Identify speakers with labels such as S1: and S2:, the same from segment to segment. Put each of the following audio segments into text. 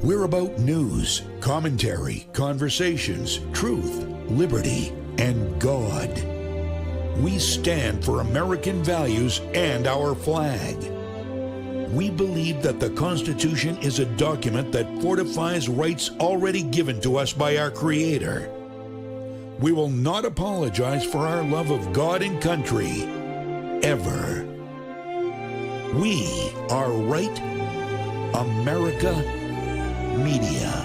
S1: We're about news, commentary, conversations, truth, liberty, and God. We stand for American values and our flag. We believe that the Constitution is a document that fortifies rights already given to us by our Creator. We will not apologize for our love of God and country, ever. We are Right America Media.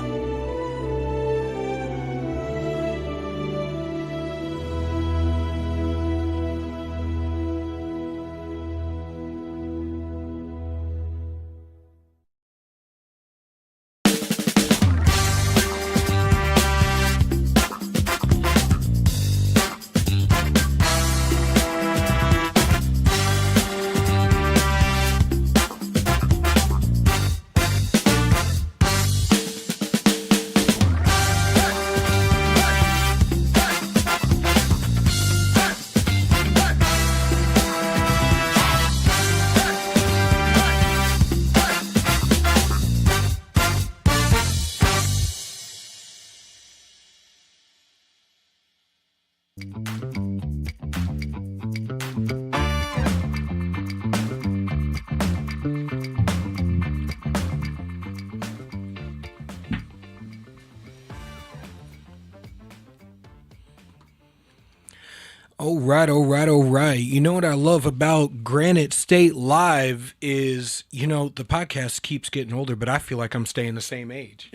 S2: All right. You know what I love about Granite State Live is, the podcast keeps getting older, but I feel like I'm staying the same age.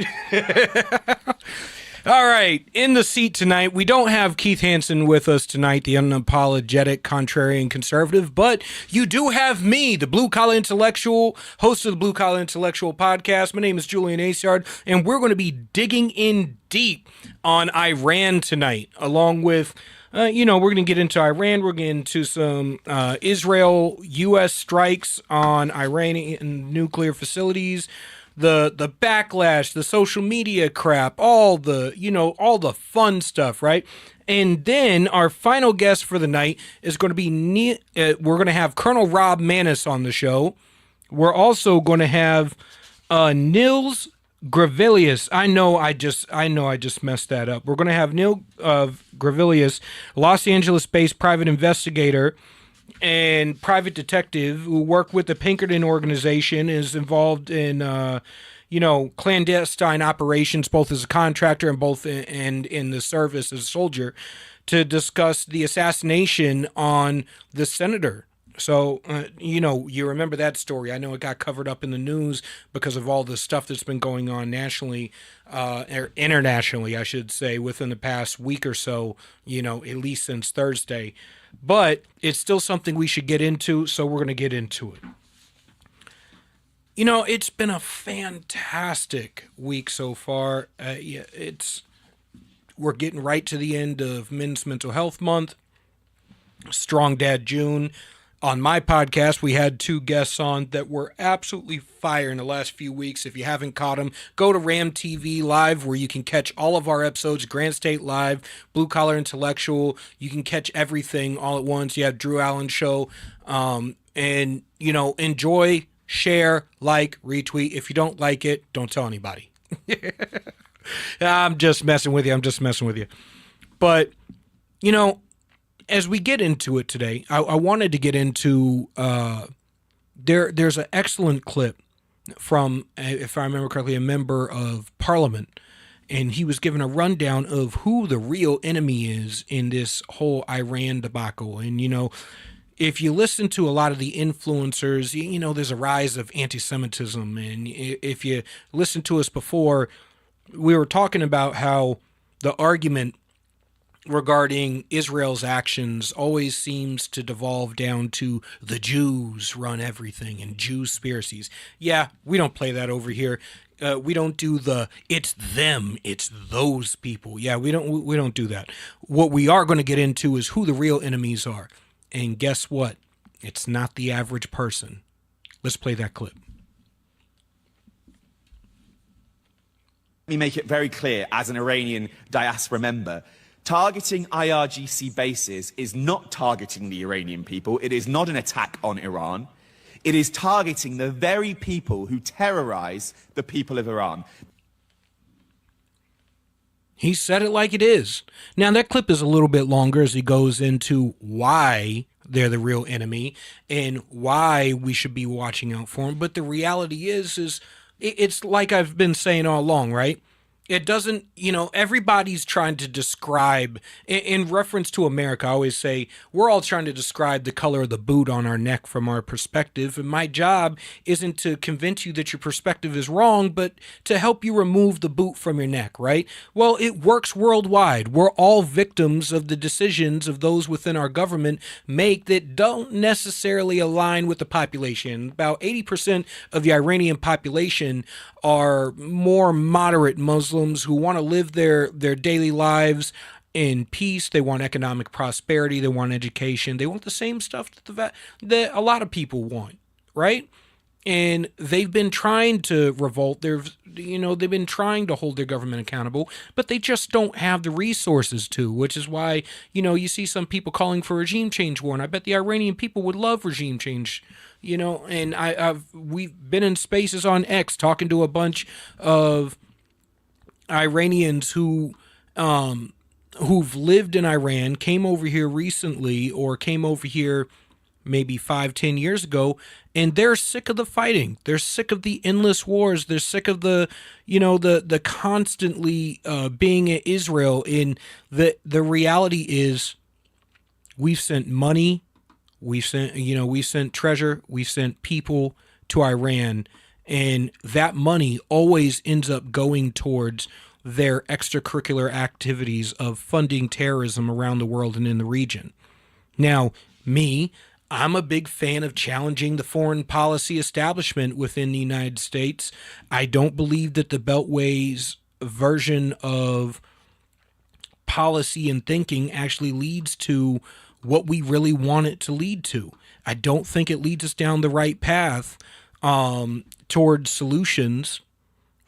S2: All right. In the seat tonight, we don't have Keith Hansen with us tonight, the unapologetic, contrarian conservative, but you do have me, the Blue Collar Intellectual, host of the Blue Collar Intellectual podcast. My name is Julian Acciard, and we're going to be digging in deep on Iran tonight, along with we're going to get into Iran. We're going to get into some Israel-U.S. strikes on Iranian nuclear facilities, the backlash, the social media crap, all the fun stuff, right? And then our final guest for the night is going to be we're going to have Colonel Rob Maness on the show. We're also going to have Nils Gravilius. I know I just messed that up. We're going to have Neil Gravilius, Los Angeles-based private investigator and private detective who worked with the Pinkerton organization, is involved in clandestine operations, both as a contractor and in the service as a soldier, to discuss the assassination on the senator. So, you remember that story. I know it got covered up in the news because of all the stuff that's been going on nationally, or internationally, I should say, within the past week or so, at least since Thursday. But it's still something we should get into, so we're going to get into it. It's been a fantastic week so far. We're getting right to the end of Men's Mental Health Month, Strong Dad June. On my podcast, we had two guests on that were absolutely fire in the last few weeks. If you haven't caught them, go to Ram TV Live, where you can catch all of our episodes, Granite State Live, Blue Collar Intellectual. You can catch everything all at once. You have Drew Allen Show. Enjoy, share, like, retweet. If you don't like it, don't tell anybody. I'm just messing with you. But, as we get into it today, I wanted to get into there's an excellent clip from, if I remember correctly, a member of Parliament, and he was given a rundown of who the real enemy is in this whole Iran debacle. And, if you listen to a lot of the influencers, there's a rise of anti-Semitism. And if you listen to us before, we were talking about how the argument regarding Israel's actions always seems to devolve down to the Jews run everything and Jew-spiracies. Yeah, we don't play that over here. We don't do it's them, it's those people. Yeah, we don't do that. What we are going to get into is who the real enemies are. And guess what? It's not the average person. Let's play that clip.
S3: Let me make it very clear, as an Iranian diaspora member, targeting IRGC bases is not targeting the Iranian people. It is not an attack on Iran. It is targeting the very people who terrorize the people of Iran.
S2: He said it like it is. Now, that clip is a little bit longer as he goes into why they're the real enemy and why we should be watching out for them. But the reality is it's like I've been saying all along, right? It doesn't, everybody's trying to describe, in reference to America, I always say, we're all trying to describe the color of the boot on our neck from our perspective. And my job isn't to convince you that your perspective is wrong, but to help you remove the boot from your neck, right? Well, it works worldwide. We're all victims of the decisions of those within our government make that don't necessarily align with the population. About 80% of the Iranian population are more moderate Muslims who want to live their daily lives in peace. They want economic prosperity. They want education. They want the same stuff that a lot of people want, right? And they've been trying to revolt. They've been trying to hold their government accountable, but they just don't have the resources to, which is why, you see some people calling for regime change war. And I bet the Iranian people would love regime change, and we've been in spaces on X talking to a bunch of Iranians who've lived in Iran, came over here recently, or came over here maybe 5-10 years ago, and they're sick of the fighting. They're sick of the endless wars. They're sick of the constantly being in Israel. And the reality is, we've sent money, we've sent treasure, we've sent people to Iran, and that money always ends up going towards their extracurricular activities of funding terrorism around the world and in the region. Now, I'm a big fan of challenging the foreign policy establishment within the United States. I don't believe that the Beltway's version of policy and thinking actually leads to what we really want it to lead to. I don't think it leads us down the right path towards solutions,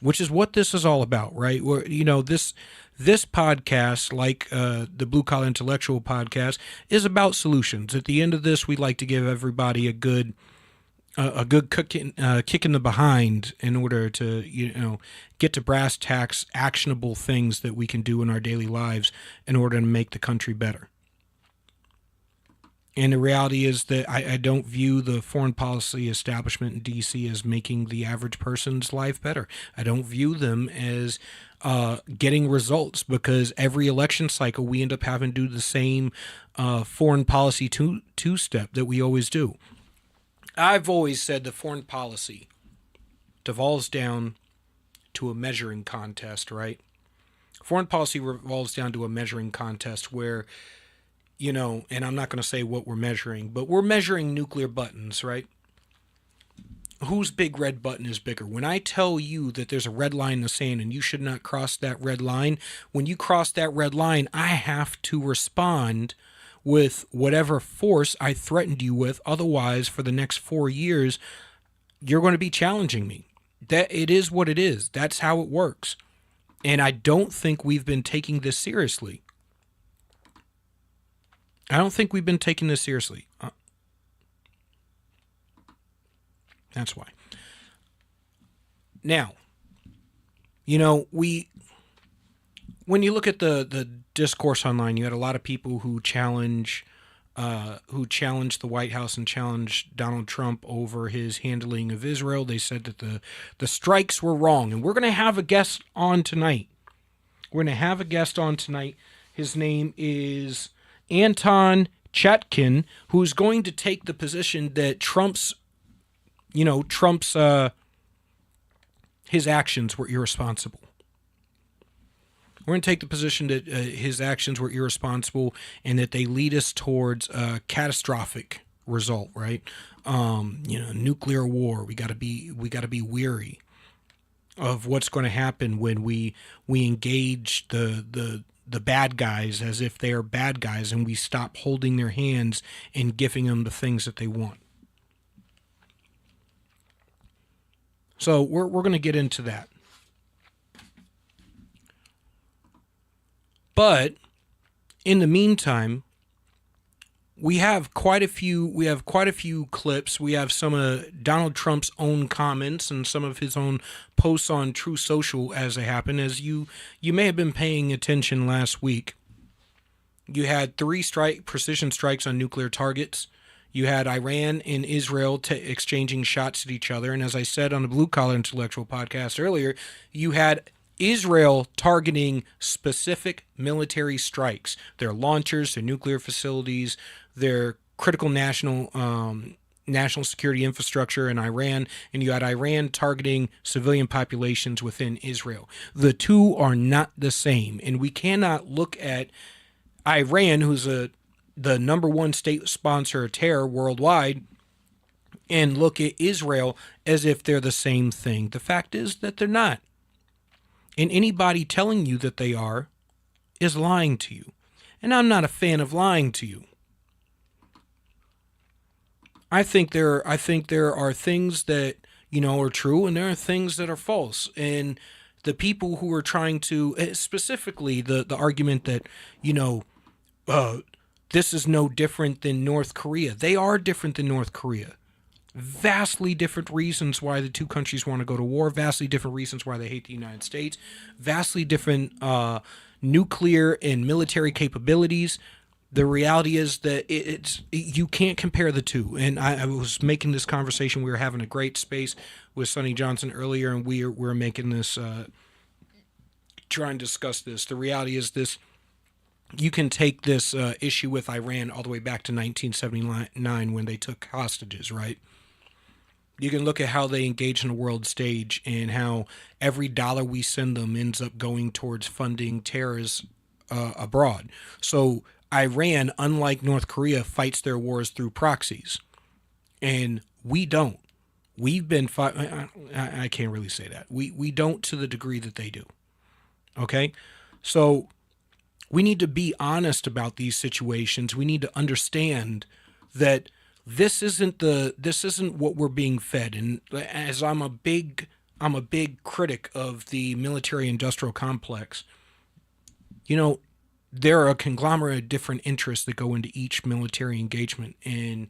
S2: which is what this is all about, right? Where, this podcast, like the Blue Collar Intellectual podcast, is about solutions. At the end of this, we'd like to give everybody a good kick in the behind in order to get to brass tacks, actionable things that we can do in our daily lives in order to make the country better. And the reality is that I don't view the foreign policy establishment in D.C. as making the average person's life better. I don't view them as getting results, because every election cycle we end up having to do the same foreign policy two-step that we always do. I've always said that foreign policy devolves down to a measuring contest, right? Foreign policy revolves down to a measuring contest where, and I'm not going to say what we're measuring, but we're measuring nuclear buttons, right? Whose big red button is bigger? When I tell you that there's a red line in the sand and you should not cross that red line, when you cross that red line, I have to respond with whatever force I threatened you with. Otherwise, for the next 4 years, you're going to be challenging me. That it is what it is. That's how it works. And I don't think we've been taking this seriously. That's why. Now, when you look at the discourse online, you had a lot of people who challenged the White House and challenged Donald Trump over his handling of Israel. They said that the strikes were wrong. And we're going to have a guest on tonight. His name is Anton Chatkin, who's going to take the position that Trump's his actions were irresponsible. We're going to take the position that his actions were irresponsible and that they lead us towards a catastrophic result, right? Nuclear war. We got to be weary of what's going to happen when we engage the bad guys as if they are bad guys, and we stop holding their hands and giving them the things that they want. So we're going to get into that. But in the meantime, we have quite a few clips. We have some of Donald Trump's own comments and some of his own posts on True Social as they happen. As you may have been paying attention last week, you had 3 precision strikes on nuclear targets. You had Iran and Israel exchanging shots at each other, and as I said on the Blue Collar Intellectual podcast earlier, you had Israel targeting specific military strikes, their launchers, their nuclear facilities, their critical national security infrastructure in Iran, and you had Iran targeting civilian populations within Israel. The two are not the same, and we cannot look at Iran, who's the number one state sponsor of terror worldwide, and look at Israel as if they're the same thing. The fact is that they're not. And anybody telling you that they are is lying to you. And I'm not a fan of lying to you. I think there are things that, are true, and there are things that are false. And the people who are trying to, specifically the argument that, this is no different than North Korea. They are different than North Korea. Vastly different reasons why the two countries want to go to war, vastly different reasons why they hate the United States, vastly different nuclear and military capabilities. The reality is that you can't compare the two. And I was making this conversation. We were having a great space with Sonny Johnson earlier, and we're making this, trying to discuss this. The reality is this. You can take this issue with Iran all the way back to 1979 when they took hostages, right? You can look at how they engage in the world stage and how every dollar we send them ends up going towards funding terrorists abroad. So Iran, unlike North Korea, fights their wars through proxies. And we don't. We've been I can't really say that. We don't to the degree that they do. Okay? So we need to be honest about these situations. We need to understand that this isn't what we're being fed. And as I'm a big critic of the military industrial complex, there are a conglomerate of different interests that go into each military engagement and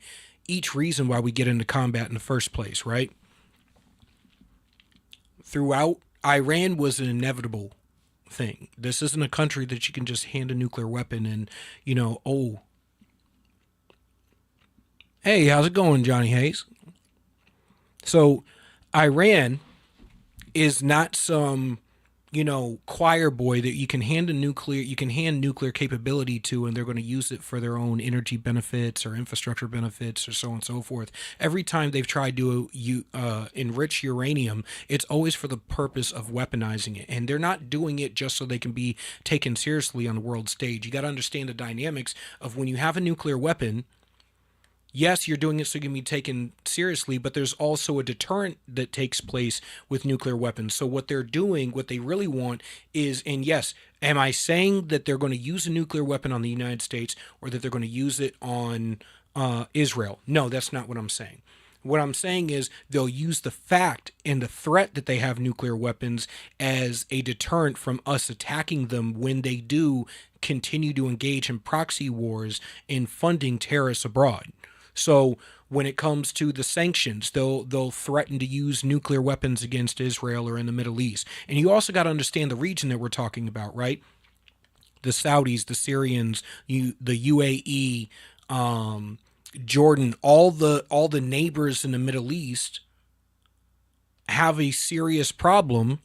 S2: each reason why we get into combat in the first place, right? Throughout, Iran was an inevitable thing. This isn't a country that you can just hand a nuclear weapon and, hey, how's it going, Johnny Hayes? So Iran is not some, choir boy that you can hand nuclear capability to, and they're going to use it for their own energy benefits or infrastructure benefits or so on and so forth. Every time they've tried to enrich uranium, it's always for the purpose of weaponizing it. And they're not doing it just so they can be taken seriously on the world stage. You got to understand the dynamics of when you have a nuclear weapon. Yes, you're doing it so you can be taken seriously, but there's also a deterrent that takes place with nuclear weapons. So what they're doing, what they really want is, and yes, am I saying that they're going to use a nuclear weapon on the United States or that they're going to use it on Israel? No, that's not what I'm saying. What I'm saying is they'll use the fact and the threat that they have nuclear weapons as a deterrent from us attacking them when they do continue to engage in proxy wars and funding terrorists abroad. So when it comes to the sanctions, they'll threaten to use nuclear weapons against Israel or in the Middle East. And you also got to understand the region that we're talking about, right? The Saudis, the Syrians, the UAE, Jordan, all the neighbors in the Middle East have a serious problem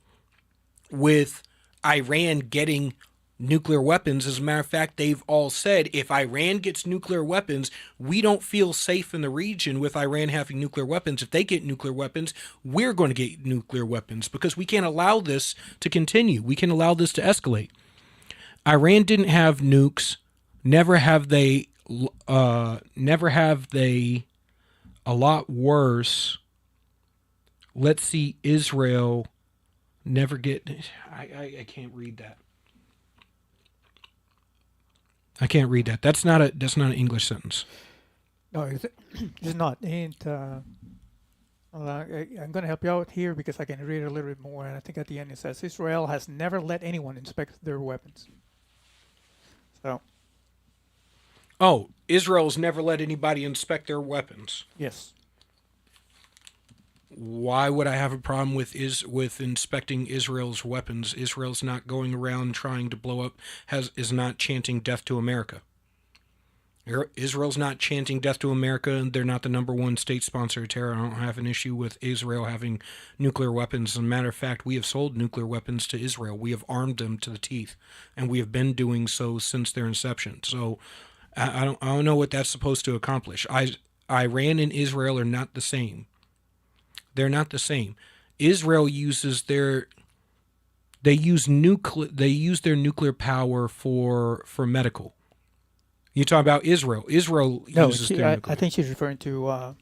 S2: with Iran getting nuclear weapons. As a matter of fact, they've all said if Iran gets nuclear weapons, we don't feel safe in the region with Iran having nuclear weapons. If they get nuclear weapons, we're going to get nuclear weapons because we can't allow this to continue. We can allow this to escalate. Iran didn't have nukes. Never have they. A lot worse. Let's see. Israel never get. I can't read that. I can't read that. That's not an English sentence.
S4: No, it's not. And I'm going to help you out here because I can read a little bit more. And I think at the end it says Israel has never let anyone inspect their weapons. So.
S2: Oh, Israel's never let anybody inspect their weapons.
S4: Yes.
S2: Why would I have a problem with inspecting Israel's weapons? Israel's not going around trying to blow up, is not chanting death to America. Israel's not chanting death to America, and they're not the number one state sponsor of terror. I don't have an issue with Israel having nuclear weapons. As a matter of fact, we have sold nuclear weapons to Israel. We have armed them to the teeth, and we have been doing so since their inception. So I don't know what that's supposed to accomplish. Iran and Israel are not the same. They're not the same. Israel uses their nuclear power for medical. You talk about Israel. Israel uses their nuclear.
S4: I think she's referring to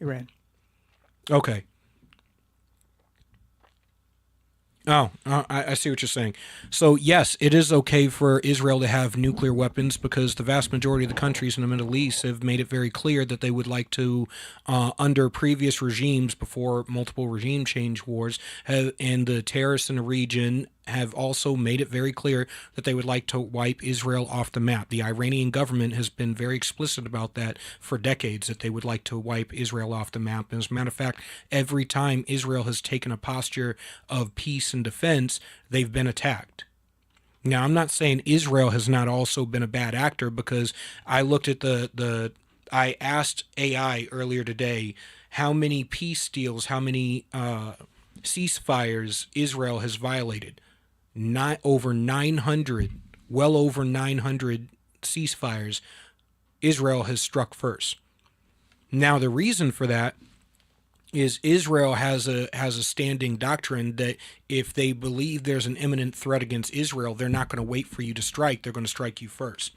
S4: Iran.
S2: Okay. Oh, I see what you're saying. So, yes, it is okay for Israel to have nuclear weapons because the vast majority of the countries in the Middle East have made it very clear that they would like to, under previous regimes before multiple regime change wars, and the terrorists in the region have also made it very clear that they would like to wipe Israel off the map. The Iranian government has been very explicit about that for decades, that they would like to wipe Israel off the map. And as a matter of fact, every time Israel has taken a posture of peace and defense, they've been attacked. Now, I'm not saying Israel has not also been a bad actor, because I looked at I asked AI earlier today how many peace deals, how many ceasefires Israel has violated. Well over 900 ceasefires Israel has struck first. Now, the reason for that is Israel has a standing doctrine that if they believe there's an imminent threat against Israel, they're not going to wait for you to strike. They're going to strike you first.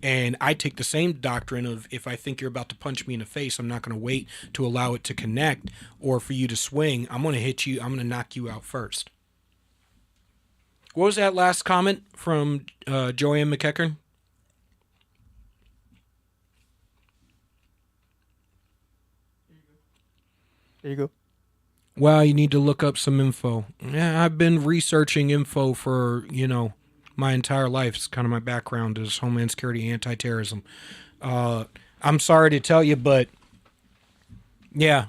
S2: And I take the same doctrine of, if I think you're about to punch me in the face, I'm not going to wait to allow it to connect or for you to swing. I'm going to hit you. I'm going to knock you out first. What was that last comment from Joanne McEachern?
S4: There you go.
S2: Well, you need to look up some info. Yeah, I've been researching info for, my entire life. It's kind of my background is Homeland Security, anti-terrorism. I'm sorry to tell you, but yeah,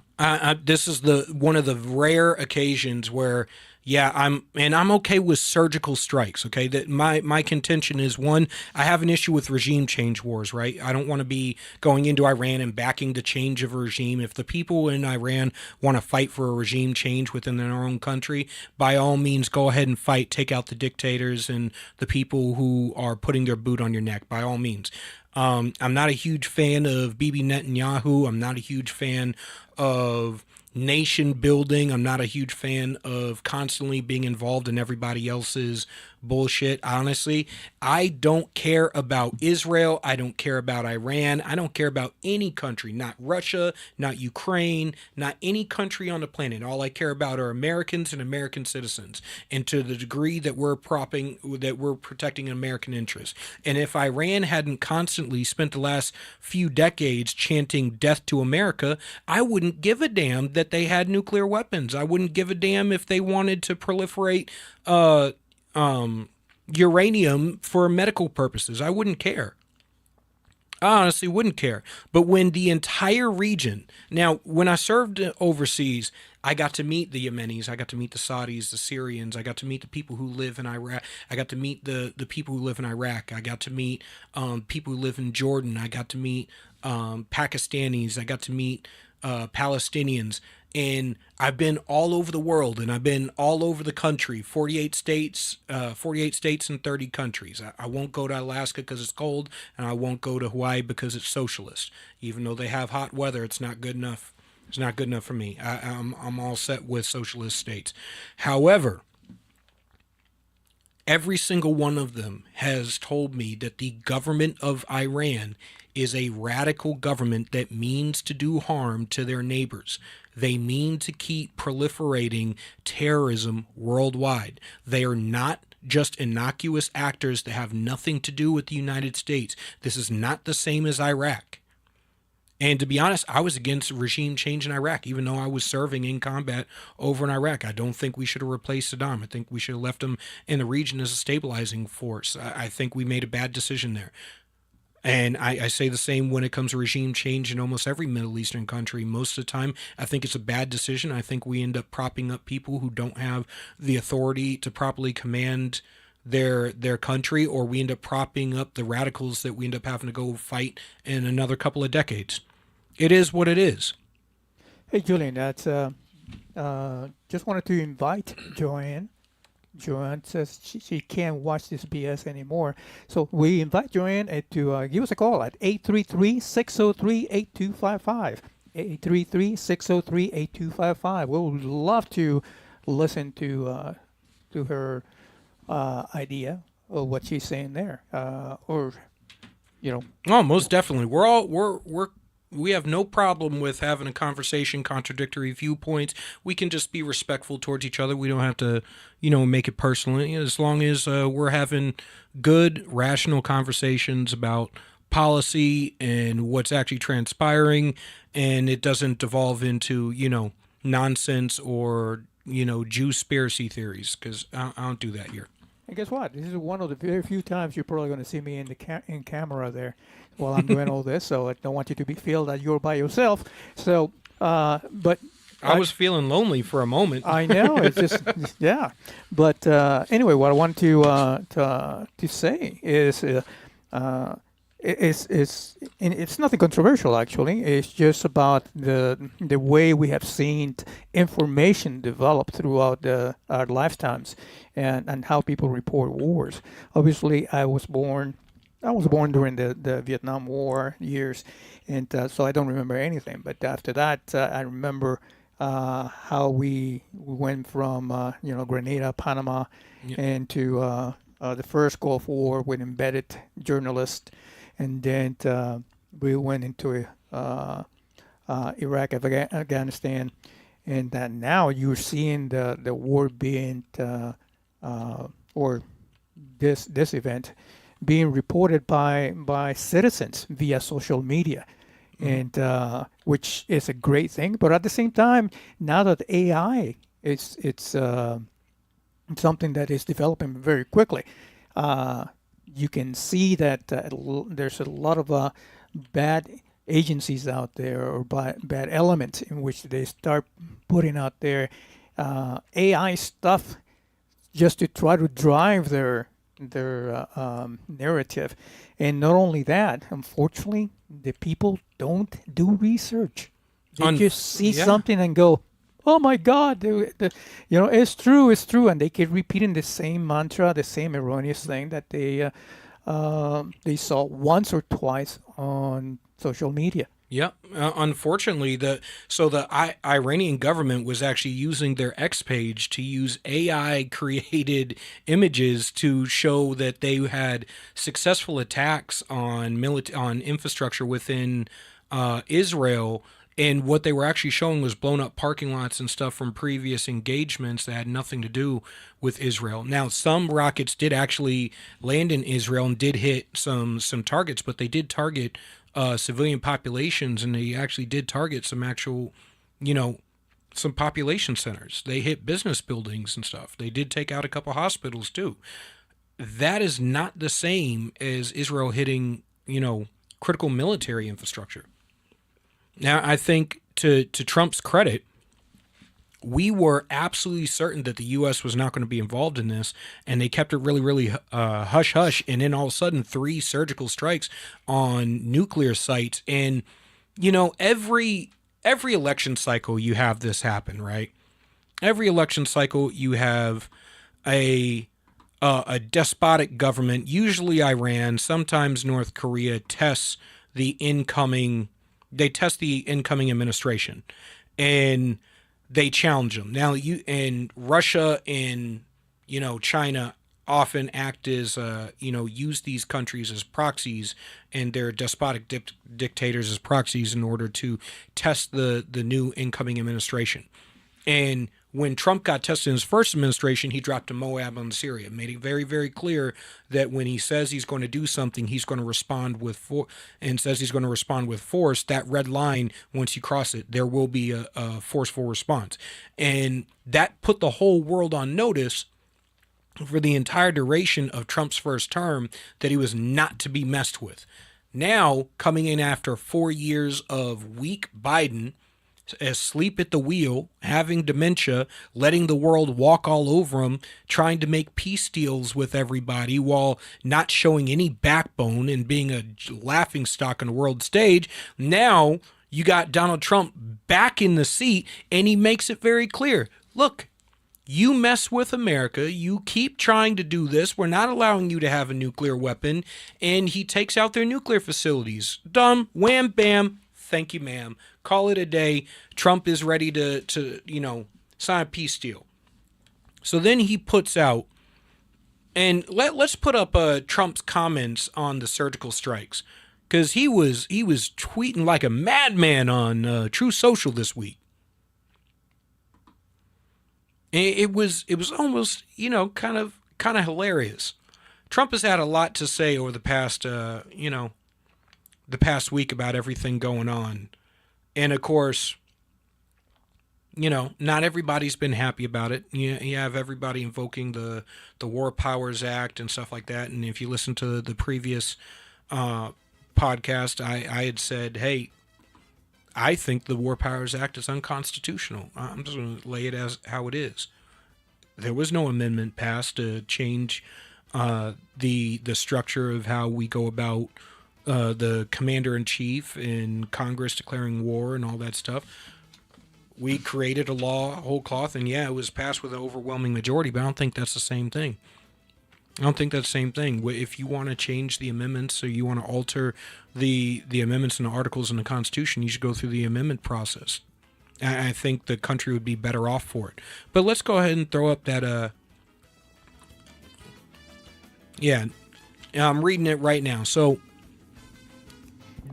S2: this is one of the rare occasions where, yeah, I'm okay with surgical strikes. Okay, that my contention is, one, I have an issue with regime change wars. Right, I don't want to be going into Iran and backing the change of a regime. If the people in Iran want to fight for a regime change within their own country, by all means, go ahead and fight. Take out the dictators and the people who are putting their boot on your neck. By all means. I'm not a huge fan of Bibi Netanyahu. I'm not a huge fan of nation building. I'm not a huge fan of constantly being involved in everybody else's bullshit. Honestly, I don't care about Israel. I don't care about Iran. I don't care about any country, not Russia, not Ukraine, not any country on the planet. All I care about are Americans and American citizens, and to the degree that we're protecting American interests. And if Iran hadn't constantly spent the last few decades chanting death to America, I wouldn't give a damn that they had nuclear weapons. I wouldn't give a damn if they wanted to proliferate uranium for medical purposes. I wouldn't care. I honestly wouldn't care. But when the entire region, now, when I served overseas, I got to meet the Yemenis, I got to meet the Saudis, the Syrians, I got to meet the people who live in Iraq, I got to meet the people who live in Iraq, I got to meet people who live in Jordan, I got to meet Pakistanis, I got to meet Palestinians. And I've been all over the world, and I've been all over the country, 48 states and 30 countries. I won't go to Alaska because it's cold, and I won't go to Hawaii because it's socialist. Even though they have hot weather, it's not good enough. It's not good enough for me. I'm all set with socialist states. However, every single one of them has told me that the government of Iran is a radical government that means to do harm to their neighbors. They mean to keep proliferating terrorism worldwide. They are not just innocuous actors that have nothing to do with the United States. This is not the same as Iraq. And to be honest, I was against regime change in Iraq, even though I was serving in combat over in Iraq. I don't think we should have replaced Saddam. I think we should have left him in the region as a stabilizing force. I think we made a bad decision there. And I say the same when it comes to regime change in almost every Middle Eastern country. Most of the time, I think it's a bad decision. I think we end up propping up people who don't have the authority to properly command their country, or we end up propping up the radicals that we end up having to go fight in another couple of decades. It is what it is.
S4: Hey, Julian, that's just wanted to invite Joanne. Joanne says she can't watch this BS anymore. So we invite Joanne to give us a call at 833-603-8255. 833-603-8255. We would love to listen to her idea of what she's saying there, or
S2: Oh, most definitely. We have no problem with having a conversation, contradictory viewpoints. We can just be respectful towards each other. We don't have to, make it personal. As long as we're having good, rational conversations about policy and what's actually transpiring, and it doesn't devolve into, nonsense or, Jew-spiracy theories, because I don't do that here.
S4: And guess what? This is one of the very few times you're probably going to see me in camera there while I'm doing all this. So I don't want you to feel that you're by yourself. So, but
S2: I was feeling lonely for a moment.
S4: I know, it's just yeah. But anyway, what I want to say is. It's nothing controversial, actually. It's just about the way we have seen information develop throughout our lifetimes, and how people report wars. Obviously, I was born during the Vietnam War years, and so I don't remember anything. But after that, I remember how we went from Grenada, Panama, into the first Gulf War with embedded journalists. And then we went into Iraq, Afghanistan, and now you're seeing the war being, or this event being reported by citizens via social media, and which is a great thing. But at the same time, now that AI it's something that is developing very quickly. You can see that there's a lot of bad agencies out there, or bad elements in which they start putting out their AI stuff just to try to drive their narrative. And not only that, unfortunately, the people don't do research. They just see something and go, "Oh my God, it's true, and they keep repeating the same mantra, the same erroneous thing that they saw once or twice on social media.
S2: Yeah, unfortunately, the Iranian government was actually using their X page to use AI created images to show that they had successful attacks on infrastructure within Israel. And what they were actually showing was blown up parking lots and stuff from previous engagements that had nothing to do with Israel. Now, some rockets did actually land in Israel and did hit some targets, but they did target civilian populations, and they actually did target some actual, some population centers. They hit business buildings and stuff. They did take out a couple hospitals too. That is not the same as Israel hitting, critical military infrastructure. Now, I think to Trump's credit, we were absolutely certain that the U.S. was not going to be involved in this, and they kept it really, really hush-hush, and then all of a sudden 3 surgical strikes on nuclear sites. And, every election cycle you have this happen, right? Every election cycle you have a despotic government, usually Iran, sometimes North Korea, tests the incoming administration, and they challenge them. Now, Russia and China often act as use these countries as proxies and their despotic dictators as proxies in order to test the new incoming administration. And when Trump got tested in his first administration, he dropped a Moab on Syria, made it very, very clear that when he says he's going to do something, he's going to respond with force, that red line, once you cross it, there will be a forceful response. And that put the whole world on notice for the entire duration of Trump's first term that he was not to be messed with. Now, coming in after 4 years of weak Biden, asleep at the wheel, having dementia, letting the world walk all over him, trying to make peace deals with everybody while not showing any backbone and being a laughingstock on the world stage. Now you got Donald Trump back in the seat, and he makes it very clear. Look, you mess with America, you keep trying to do this, we're not allowing you to have a nuclear weapon, and he takes out their nuclear facilities. Done, wham, bam, thank you, ma'am. Call it a day. Trump is ready to sign a peace deal. So then he puts out, and let's put up Trump's comments on the surgical strikes, because he was tweeting like a madman on True Social this week. It was almost kind of hilarious. Trump has had a lot to say over the past week about everything going on. And of course, not everybody's been happy about it. You have everybody invoking the War Powers Act and stuff like that. And if you listen to the previous podcast, I had said, hey, I think the War Powers Act is unconstitutional. I'm just going to lay it as how it is. There was no amendment passed to change the structure of how we go about the commander-in-chief and Congress declaring war and all that stuff. We created a law whole cloth, and yeah, it was passed with an overwhelming majority, but I don't think that's the same thing. If you want to change the amendments or you want to alter the amendments and the articles in the Constitution, you should go through the amendment process. I think the country would be better off for it. But let's go ahead and throw up that... I'm reading it right now. So...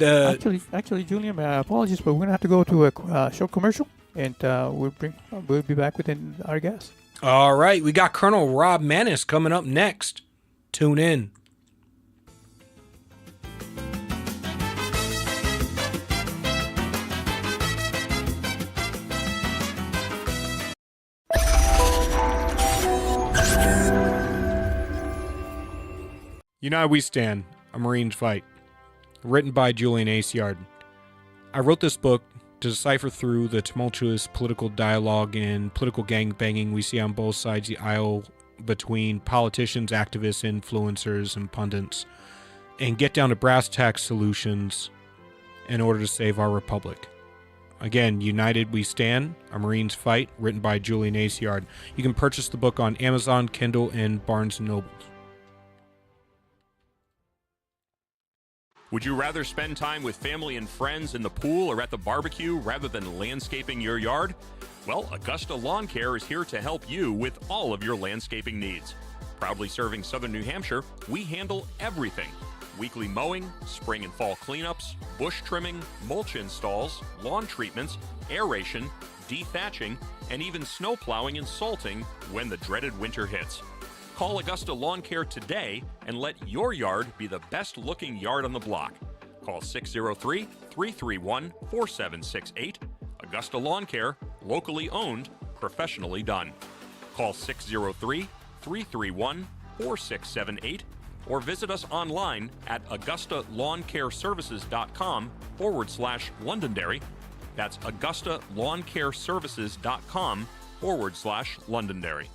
S4: Actually, Julian, apologies, but we're gonna have to go to a short commercial, and we'll be back with our guest.
S2: All right, we got Colonel Rob Maness coming up next. Tune in. United We Stand, A Marine's Fight. Written by Julian Acciard. I wrote this book to decipher through the tumultuous political dialogue and political gangbanging we see on both sides of the aisle between politicians, activists, influencers, and pundits, and get down to brass tacks solutions in order to save our republic. Again, United We Stand, A Marine's Fight, written by Julian Acciard. You can purchase the book on Amazon, Kindle, and Barnes & Noble.
S5: Would you rather spend time with family and friends in the pool or at the barbecue rather than landscaping your yard? Well, Augusta Lawn Care is here to help you with all of your landscaping needs. Proudly serving Southern New Hampshire, we handle everything. Weekly mowing, spring and fall cleanups, bush trimming, mulch installs, lawn treatments, aeration, dethatching, and even snow plowing and salting when the dreaded winter hits. Call Augusta Lawn Care today and let your yard be the best looking yard on the block. Call 603-331-4768. Augusta Lawn Care, locally owned, professionally done. Call 603-331-4678 or visit us online at AugustaLawnCareServices.com/Londonderry. That's AugustaLawnCareServices.com/Londonderry.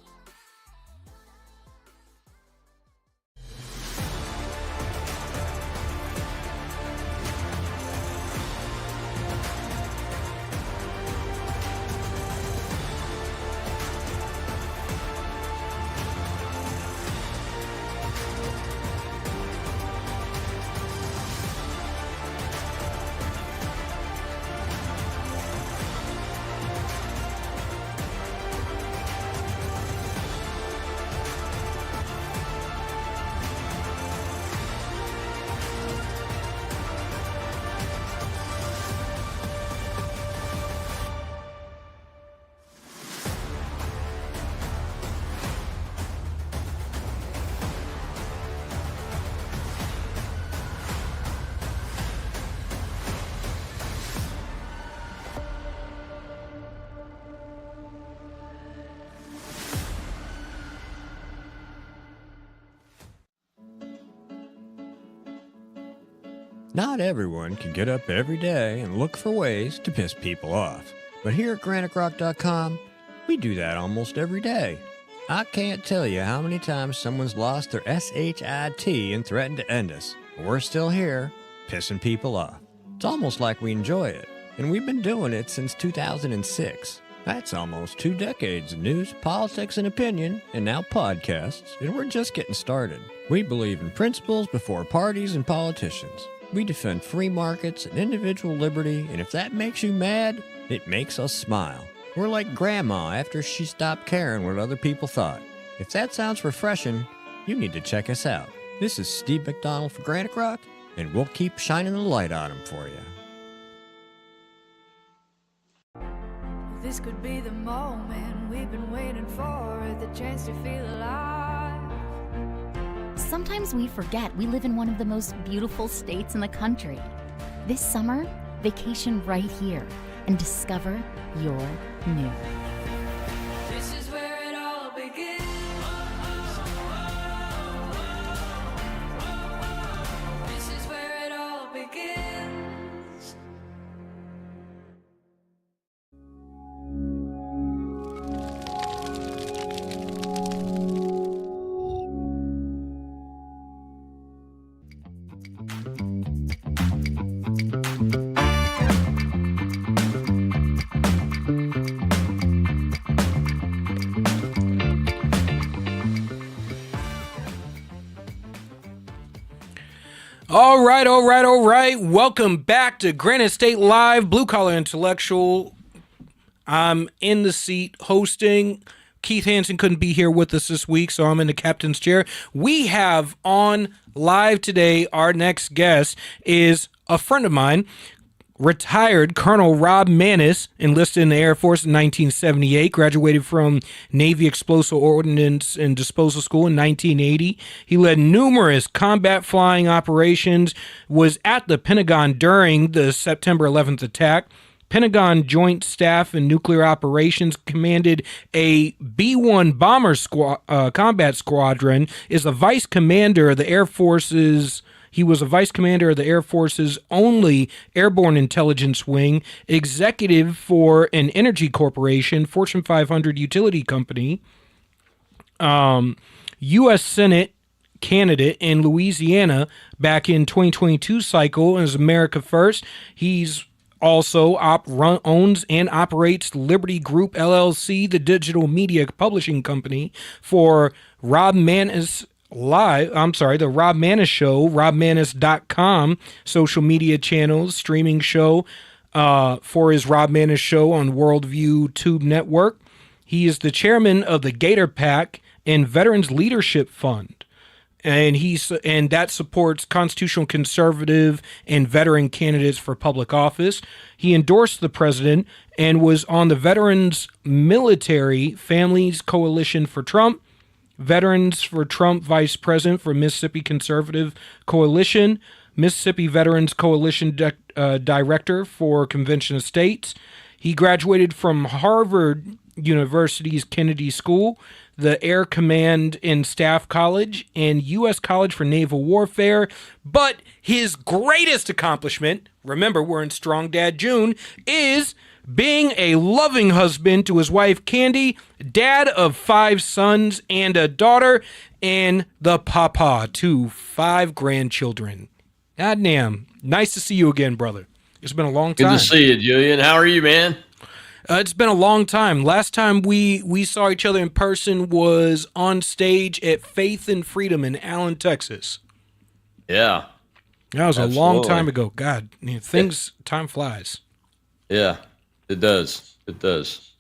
S6: Not everyone can get up every day and look for ways to piss people off. But here at GranicRock.com, we do that almost every day. I can't tell you how many times someone's lost their SHIT and threatened to end us. But we're still here, pissing people off. It's almost like we enjoy it. And we've been doing it since 2006. That's almost 2 decades of news, politics, and opinion, and now podcasts, and we're just getting started. We believe in principles before parties and politicians. We defend free markets and individual liberty, and if that makes you mad, it makes us smile. We're like Grandma after she stopped caring what other people thought. If that sounds refreshing, you need to check us out. This is Steve McDonald for Granic Rock, and we'll keep shining the light on them for you.
S7: This could be the moment we've been waiting for, the chance to feel alive.
S8: Sometimes we forget we live in one of the most beautiful states in the country. This summer, vacation right here and discover your new.
S7: This is where it all begins. This is where it all begins.
S2: All right. Welcome back to Granite State Live, Blue Collar Intellectual. I'm in the seat hosting. Keith Hansen couldn't be here with us this week, so I'm in the captain's chair. We have on live today, our next guest is a friend of mine, retired Colonel Rob Maness, enlisted in the Air Force in 1978, graduated from Navy Explosive Ordnance and Disposal School in 1980. He led numerous combat flying operations, was at the Pentagon during the September 11th attack. Pentagon Joint Staff and Nuclear Operations, commanded a B-1 bomber combat squadron, is a vice commander of the Air Force's. He was a vice commander of the Air Force's only airborne intelligence wing, executive for an energy corporation, Fortune 500 utility company, U.S. Senate candidate in Louisiana back in 2022 cycle as America First. He's also owns and operates Liberty Group LLC, the digital media publishing company for Rob Maness the Rob Maness Show, robmaness.com, social media channels, streaming show for his Rob Maness Show on Worldview Tube Network. He is the chairman of the Gator PAC and Veterans Leadership Fund. And that supports constitutional conservative and veteran candidates for public office. He endorsed the president and was on the Veterans Military Families Coalition for Trump, Veterans for Trump Vice President for Mississippi Conservative Coalition, Mississippi Veterans Coalition Director for Convention of States. He graduated from Harvard University's Kennedy School, the Air Command and Staff College, and U.S. College for Naval Warfare. But his greatest accomplishment, remember we're in Strong Dad June, is being a loving husband to his wife Candy, dad of 5 sons and a daughter, and the papa to 5 grandchildren. God damn. Nice to see you again, brother. It's been a long time.
S9: Good to see you, Julian. How are you, man?
S2: It's been a long time. Last time we saw each other in person was on stage at Faith and Freedom in Allen, Texas.
S9: Yeah.
S2: That was
S9: absolutely.
S2: A long time ago. God, time flies.
S9: Yeah, it does. It does.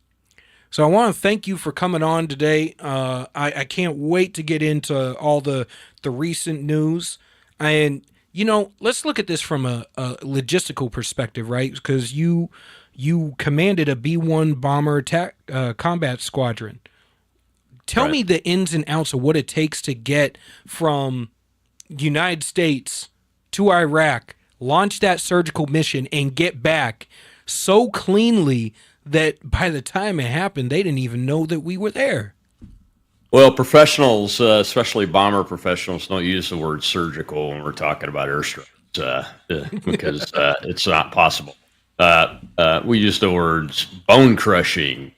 S2: So I want to thank you for coming on today. I can't wait to get into all the recent news. And, let's look at this from a logistical perspective, right? Because you commanded a B-1 bomber attack combat squadron. Tell me the ins and outs of what it takes to get from United States to Iraq, launch that surgical mission, and get back so cleanly that by the time it happened, they didn't even know that we were there.
S9: Well, professionals, especially bomber professionals, don't use the word surgical when we're talking about airstrikes. because it's not possible. We use the words bone crushing,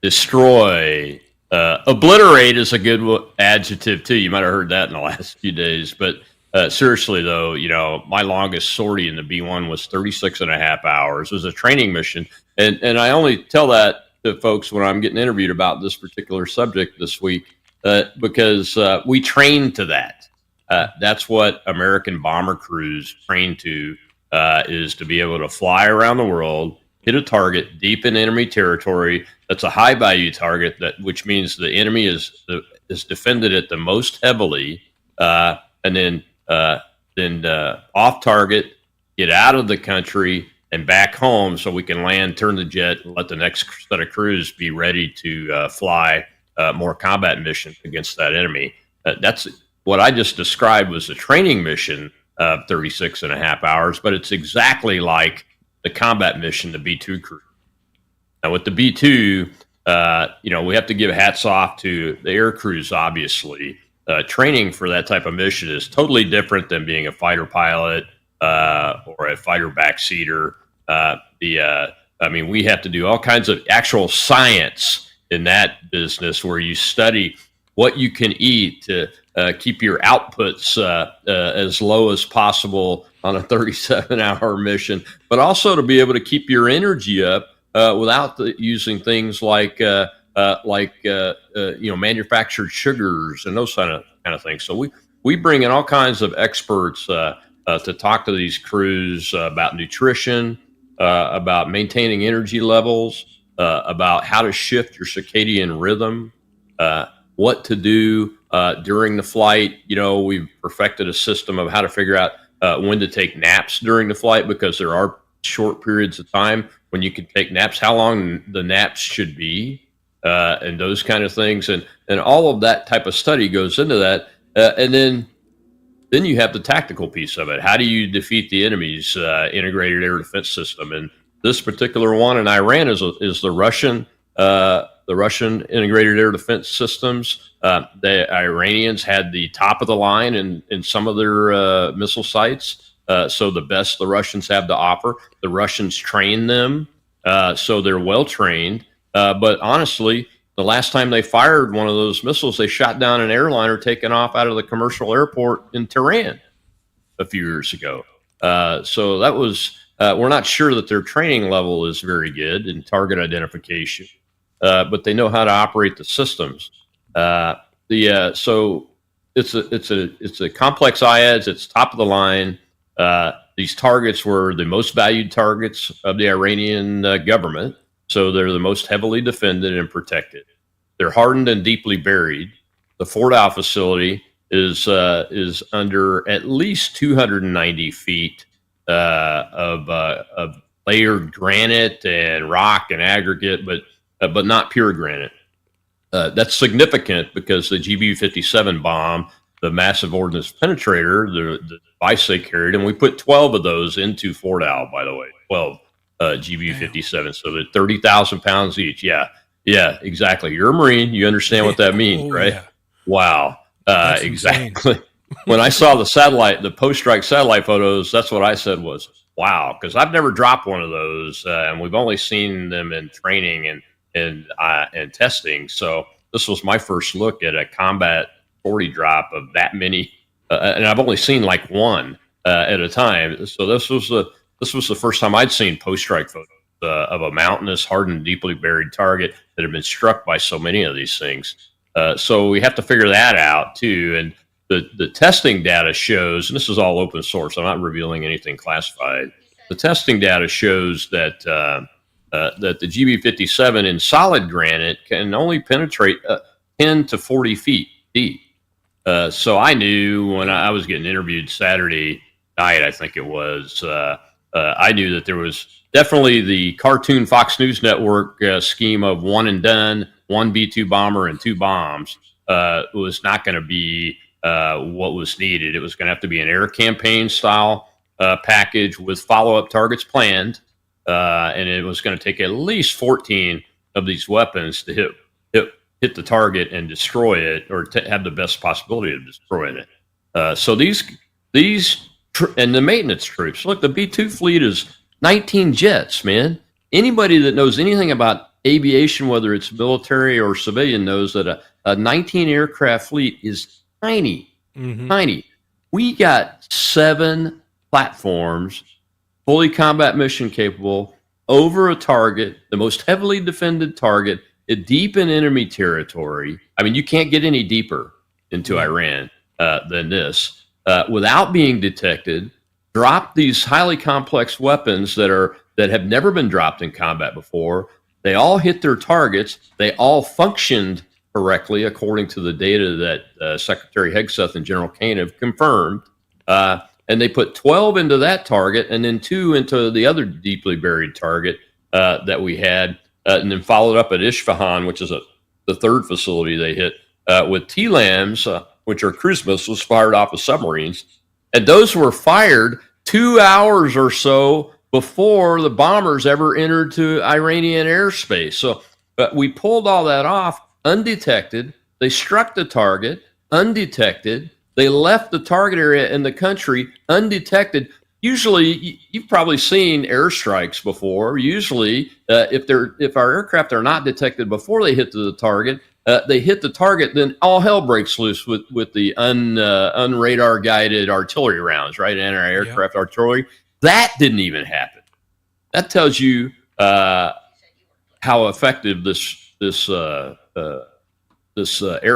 S9: destroy, obliterate is a good adjective too. You might have heard that in the last few days. But seriously, though, my longest sortie in the B-1 was 36 and a half hours. It was a training mission. And I only tell that to folks when I'm getting interviewed about this particular subject this week because we train to that. That's what American bomber crews train to, is to be able to fly around the world, hit a target deep in enemy territory. That's a high value target, which means the enemy is defended it the most heavily, and then off target, get out of the country and back home so we can land, turn the jet, and let the next set of crews be ready to fly more combat missions against that enemy. That's what I just described was a training mission of 36 and a half hours, but it's exactly like the combat mission, the B-2 crew. Now with the B-2, we have to give hats off to the air crews, obviously. Training for that type of mission is totally different than being a fighter pilot or a fighter backseater. We have to do all kinds of actual science in that business where you study what you can eat to keep your outputs as low as possible on a 37-hour mission, but also to be able to keep your energy up without using things like manufactured sugars and those kind of things. So we bring in all kinds of experts to talk to these crews about nutrition, about maintaining energy levels, about how to shift your circadian rhythm, what to do during the flight. We've perfected a system of how to figure out when to take naps during the flight, because there are short periods of time when you can take naps, how long the naps should be, and those kind of things. And all of that type of study goes into that. And then you have the tactical piece of it. How do you defeat the enemy's integrated air defense system? And this particular one in Iran is the Russian integrated air defense systems. The Iranians had the top of the line in some of their missile sites. So the best the Russians have to offer. The Russians train them, so they're well trained. But honestly, the last time they fired one of those missiles, they shot down an airliner taking off out of the commercial airport in Tehran a few years ago. So that was, we're not sure that their training level is very good in target identification, but they know how to operate the systems. So it's a complex IADS. It's top of the line. These targets were the most valued targets of the Iranian government. So they're the most heavily defended and protected. They're hardened and deeply buried. The Fordow facility is under at least 290 feet of layered granite and rock and aggregate, but not pure granite. That's significant because the GBU-57 bomb, the massive ordnance penetrator, the device they carried, and we put 12 of those into Fordow, by the way, 12 GBU-57, so they're 30,000 pounds each. Yeah, exactly. You're a Marine. You understand what that means, right? Yeah. Wow. Exactly. When I saw the post-strike satellite photos, that's what I said was, wow, because I've never dropped one of those, and we've only seen them in training and testing. So this was my first look at a combat 40 drop of that many, and I've only seen like one at a time. So this was the first time I'd seen post-strike photos of a mountainous, hardened, deeply buried target that had been struck by so many of these things. So we have to figure that out too. And the testing data shows, and this is all open source, I'm not revealing anything classified. The testing data shows that the GB57 in solid granite can only penetrate 10 to 40 feet deep. So I knew when I was getting interviewed Saturday night, I think it was, I knew that there was definitely the cartoon Fox News Network scheme of one and done, one B-2 bomber and 2 bombs was not going to be what was needed. It was going to have to be an air campaign style package with follow-up targets planned, and it was going to take at least 14 of these weapons to hit the target and destroy it, or to have the best possibility of destroying it. So these and the maintenance troops. Look, the B-2 fleet is 19 jets, man. Anybody that knows anything about aviation, whether it's military or civilian, knows that a 19 aircraft fleet is tiny, tiny. We got 7 platforms, fully combat mission capable, over a target, the most heavily defended target, deep in enemy territory. I mean, you can't get any deeper into Iran than this without being detected. Drop these highly complex weapons that have never been dropped in combat before. They all hit their targets. They all functioned correctly, according to the data that Secretary Hegseth and General Kane have confirmed. And they put 12 into that target and then 2 into the other deeply buried target that we had, and then followed up at Isfahan, which is the third facility they hit, with T-LAMs, which are cruise missiles fired off of submarines. And those were fired 2 hours or so before the bombers ever entered to Iranian airspace. So we pulled all that off undetected. They struck the target undetected. They left the target area in the country undetected. Usually, you've probably seen airstrikes before. Usually, if our aircraft are not detected before they hit the target, they hit the target, then all hell breaks loose with the unradar guided artillery rounds, right? Anti-aircraft artillery. That didn't even happen. That tells you how effective this air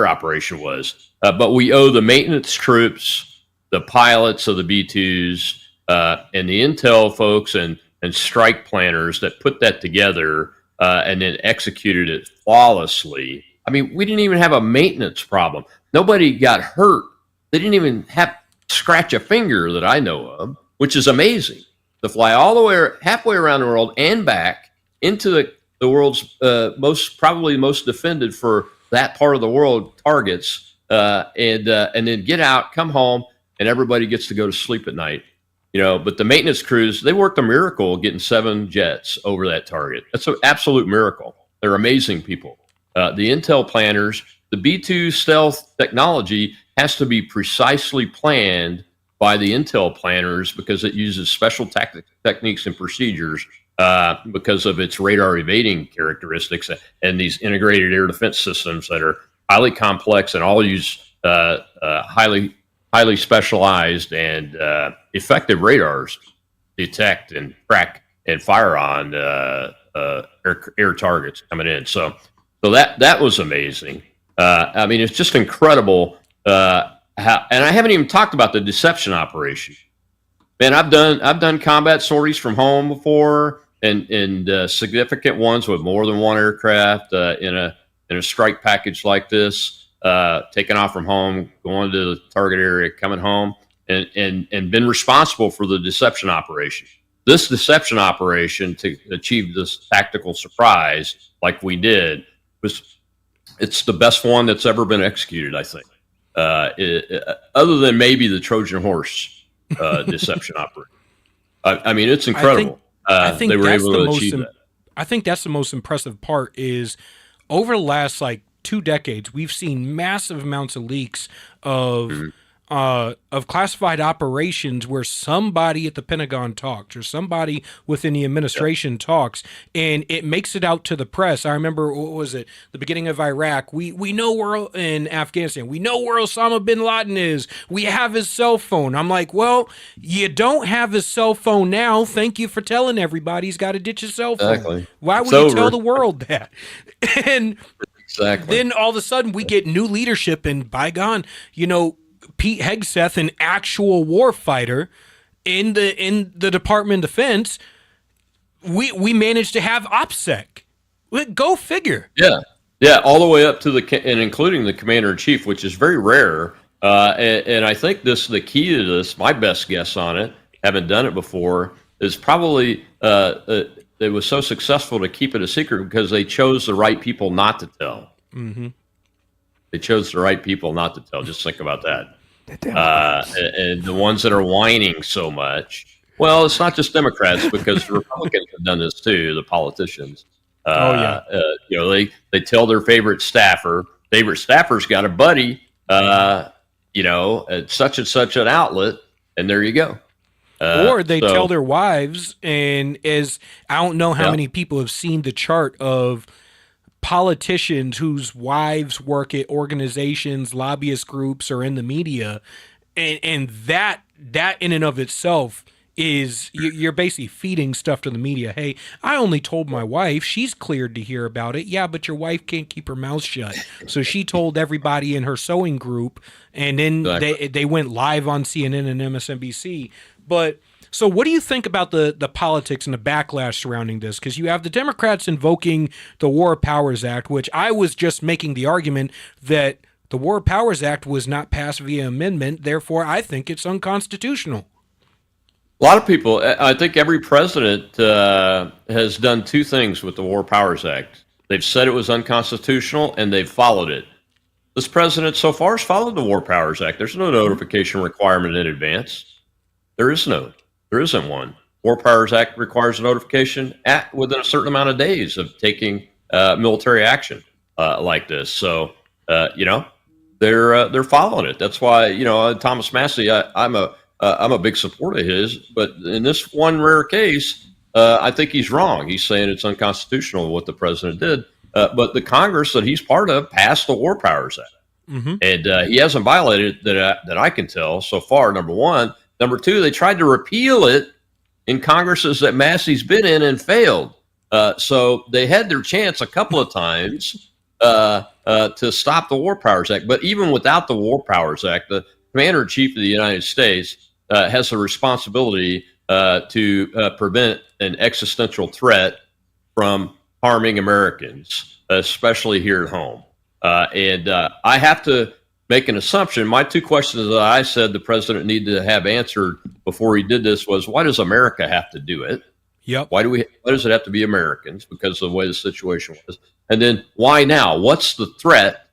S9: operation was. But we owe the maintenance troops, the pilots of the B-2s, and the intel folks and strike planners that put that together and then executed it flawlessly. I mean, we didn't even have a maintenance problem. Nobody got hurt. They didn't even have scratch a finger that I know of, which is amazing. To fly all the way halfway around the world and back into the world's probably most defended for that part of the world targets, and then get out, come home, and everybody gets to go to sleep at night. But the maintenance crews, they worked a miracle getting 7 jets over that target. That's an absolute miracle. They're amazing people. The intel planners, the B-2 stealth technology has to be precisely planned by the intel planners because it uses special techniques and procedures because of its radar evading characteristics and these integrated air defense systems that are highly complex and all use highly specialized and effective radars detect and track and fire on air targets coming in. So that was amazing. I mean, it's just incredible. And I haven't even talked about the deception operation. Man, I've done combat sorties from home before, and significant ones with more than one aircraft in a strike package like this, taking off from home, going to the target area, coming home, and been responsible for the deception operation. This deception operation to achieve this tactical surprise, like we did, it's the best one that's ever been executed, I think. Other than maybe the Trojan horse deception operation. I mean, it's incredible.
S2: I think
S9: they were
S2: that's
S9: able to achieve that.
S2: I think that's the most impressive part is over the last 2 decades, we've seen massive amounts of leaks of classified operations where somebody at the Pentagon talks or somebody within the administration talks, and it makes it out to the press. I remember, what was it, the beginning of Iraq, we know where, in Afghanistan, we know where Osama bin Laden is, we have his cell phone. I'm like, well, you don't have his cell phone now. Thank you for telling everybody he's got to ditch his cell phone.
S9: Exactly.
S2: Why would you tell the world that? And
S9: exactly.
S2: Then all of a sudden we get new leadership, and by God, Pete Hegseth, an actual war fighter in the Department of Defense, we managed to have OPSEC. Go figure.
S9: Yeah, all the way up to and including the commander in chief, which is very rare. And I think the key to this, my best guess on it, haven't done it before, is probably it was so successful to keep it a secret because they chose the right people not to tell. Mm-hmm. They chose the right people not to tell. Just think about that. And the ones that are whining so much. Well, it's not just Democrats because Republicans have done this too. The politicians. They tell their favorite staffer. Favorite staffer's got a buddy. At such and such an outlet, and there you go.
S2: Or they
S9: So-
S2: tell their wives, and as I don't know how
S9: Yeah.
S2: many people have seen the chart of politicians whose wives work at organizations, lobbyist groups, or in the media, and that in and of itself is you're basically feeding stuff to the media. Hey, I only told my wife, she's cleared to hear about it. Yeah, but your wife can't keep her mouth shut, so she told everybody in her sewing group, and then
S9: Exactly.
S2: they went live on CNN and MSNBC. But so what do you think about the politics and the backlash surrounding this? Because you have the Democrats invoking the War Powers Act, which I was just making the argument that the War Powers Act was not passed via amendment. Therefore, I think it's unconstitutional.
S9: A lot of people, I think every president has done two things with the War Powers Act. They've said it was unconstitutional, and they've followed it. This president so far has followed the War Powers Act. There's no notification requirement in advance. There isn't one. War Powers Act requires a notification within a certain amount of days of taking military action like this. So, they're following it. That's why, Thomas Massey, I'm a big supporter of his, but in this one rare case, I think he's wrong. He's saying it's unconstitutional what the president did, but the Congress that he's part of passed the War Powers Act, and he hasn't violated it that I can tell so far. Number one. Number two, they tried to repeal it in Congresses that Massey's been in and failed. So they had their chance a couple of times to stop the War Powers Act. But even without the War Powers Act, the Commander-in-Chief of the United States has a responsibility to prevent an existential threat from harming Americans, especially here at home. And I have to make an assumption. My two questions that I said the president needed to have answered before he did this was, why does America have to do it?
S2: Yep.
S9: Why does it have to be Americans? Because of the way the situation was. And then why now? What's the threat